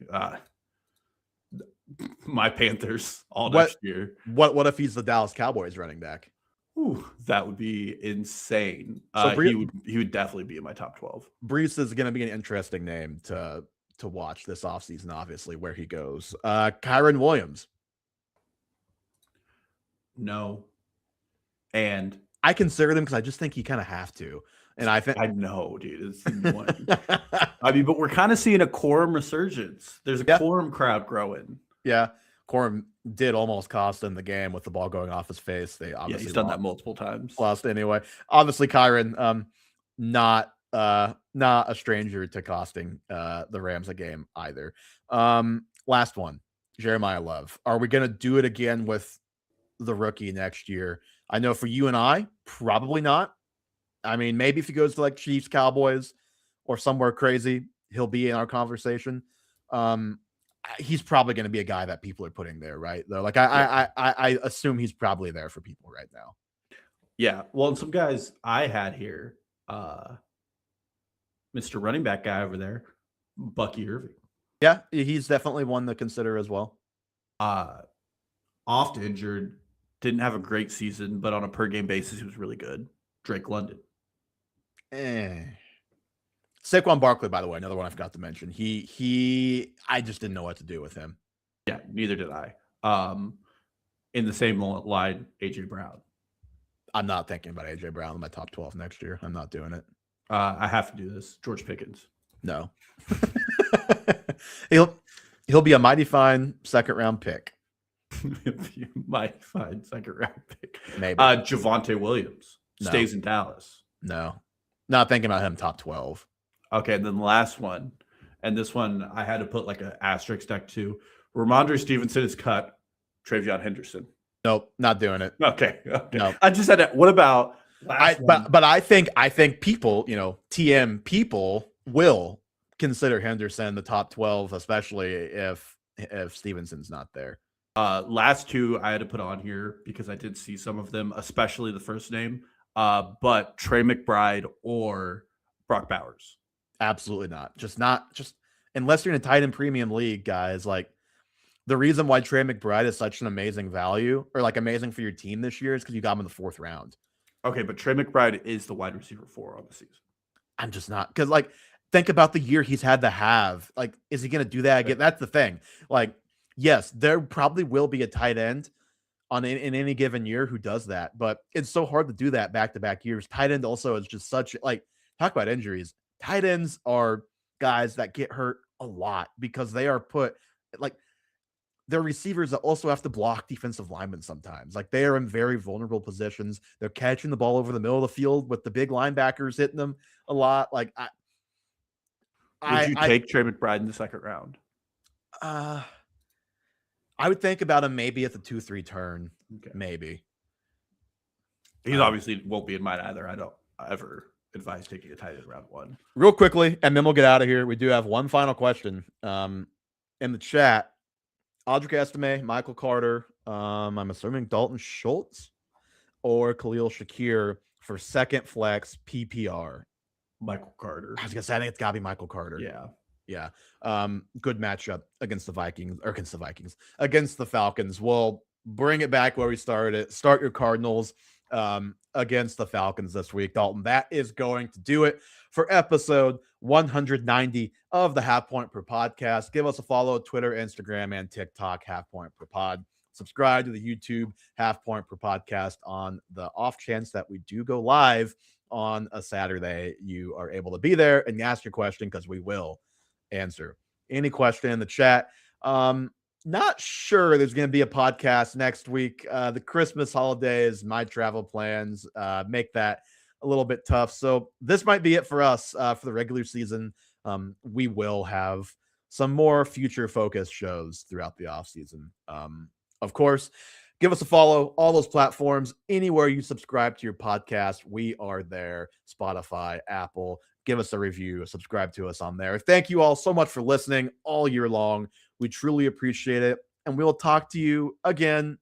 my Panthers next year. What if he's the Dallas Cowboys running back? Ooh, that would be insane. So he would definitely be in my top 12. Breece is going to be an interesting name to watch this offseason, obviously, where he goes. Kyren Williams. No. And I consider them because I just think you kind of have to. And I know, dude. It's annoying. I mean, but we're kind of seeing a Corum resurgence. There's a Corum crowd growing. Yeah. Corum did almost cost him the game with the ball going off his face. They obviously he's done that multiple times. Lost anyway. Obviously, Kyren, not a stranger to costing the Rams a game either. Last one, Jeremiah Love. Are we going to do it again with the rookie next year? I know for you and I, probably not. I mean, maybe if he goes to like Chiefs, Cowboys, or somewhere crazy, he'll be in our conversation. He's probably going to be a guy that people are putting there, right? Though, like I assume he's probably there for people right now. Yeah. Well, and some guys I had here, Mr. Running Back guy over there, Bucky Irving. Yeah, he's definitely one to consider as well. Oft injured, didn't have a great season, but on a per game basis, he was really good. Drake London. Saquon Barkley, by the way, another one I forgot to mention. I just didn't know what to do with him. Yeah, neither did I. In the same line, AJ Brown. I'm not thinking about AJ Brown in my top 12 next year. I'm not doing it. I have to do this. George Pickens. No. He'll be a mighty fine second round pick. Mighty fine second round pick. Maybe. Javonte Williams stays in Dallas. No. Not thinking about him top 12. Okay, and then the last one, And this one I had to put like an asterisk next to. Ramondre Stevenson is cut. Travion Henderson. Nope, not doing it. Okay. No. I just said that. What about last one? But I think people, TM people will consider Henderson the top 12, especially if Stevenson's not there. Last two I had to put on here because I did see some of them, especially the first name. But Trey McBride or Brock Bowers. Absolutely not. Just unless you're in a tight end premium league, guys. Like, the reason why Trey McBride is such an amazing value or like amazing for your team this year is because you got him in the 4th round. Okay, but Trey McBride is the wide receiver 4 on the season. I'm just not, because like, think about the year he's had to have. Like, is he going to do that again? That's the thing. Like, yes, there probably will be a tight end in any given year who does that, but it's so hard to do that back-to-back years. Tight end also is just such, like, talk about injuries. Tight ends are guys that get hurt a lot because they are put, like, they're receivers that also have to block defensive linemen sometimes. Like, they are in very vulnerable positions. They're catching the ball over the middle of the field with the big linebackers hitting them a lot. Like, would you take Trey McBride in the 2nd round? I would think about him maybe at the 2-3 turn. Okay. Maybe. He's obviously won't be in mine either. I don't ever advise taking a tight end round 1. Real quickly, and then we'll get out of here. We do have one final question in the chat. Audric Estime, Michael Carter, I'm assuming Dalton Schultz or Khalil Shakir for 2nd flex PPR. Michael Carter. I was going to say, I think it's got to be Michael Carter. Yeah. Good matchup against the Falcons. We'll bring it back where we started it. Start your Cardinals against the Falcons this week, Dalton. That is going to do it for episode 190 of the Half Point Per Podcast. Give us a follow, Twitter, Instagram, and TikTok, Half Point Per Pod. Subscribe to the YouTube Half Point Per Podcast on the off chance that we do go live on a Saturday. You are able to be there and ask your question because we will answer any question in the chat. Not sure there's going to be a podcast next week. The Christmas holidays, my travel plans make that a little bit tough. So this might be it for us for the regular season. We will have some more future focused shows throughout the off season. Of course, give us a follow, all those platforms, anywhere you subscribe to your podcast. We are there. Spotify, Apple. Give us a review, subscribe to us on there. Thank you all so much for listening all year long. We truly appreciate it. And we'll talk to you again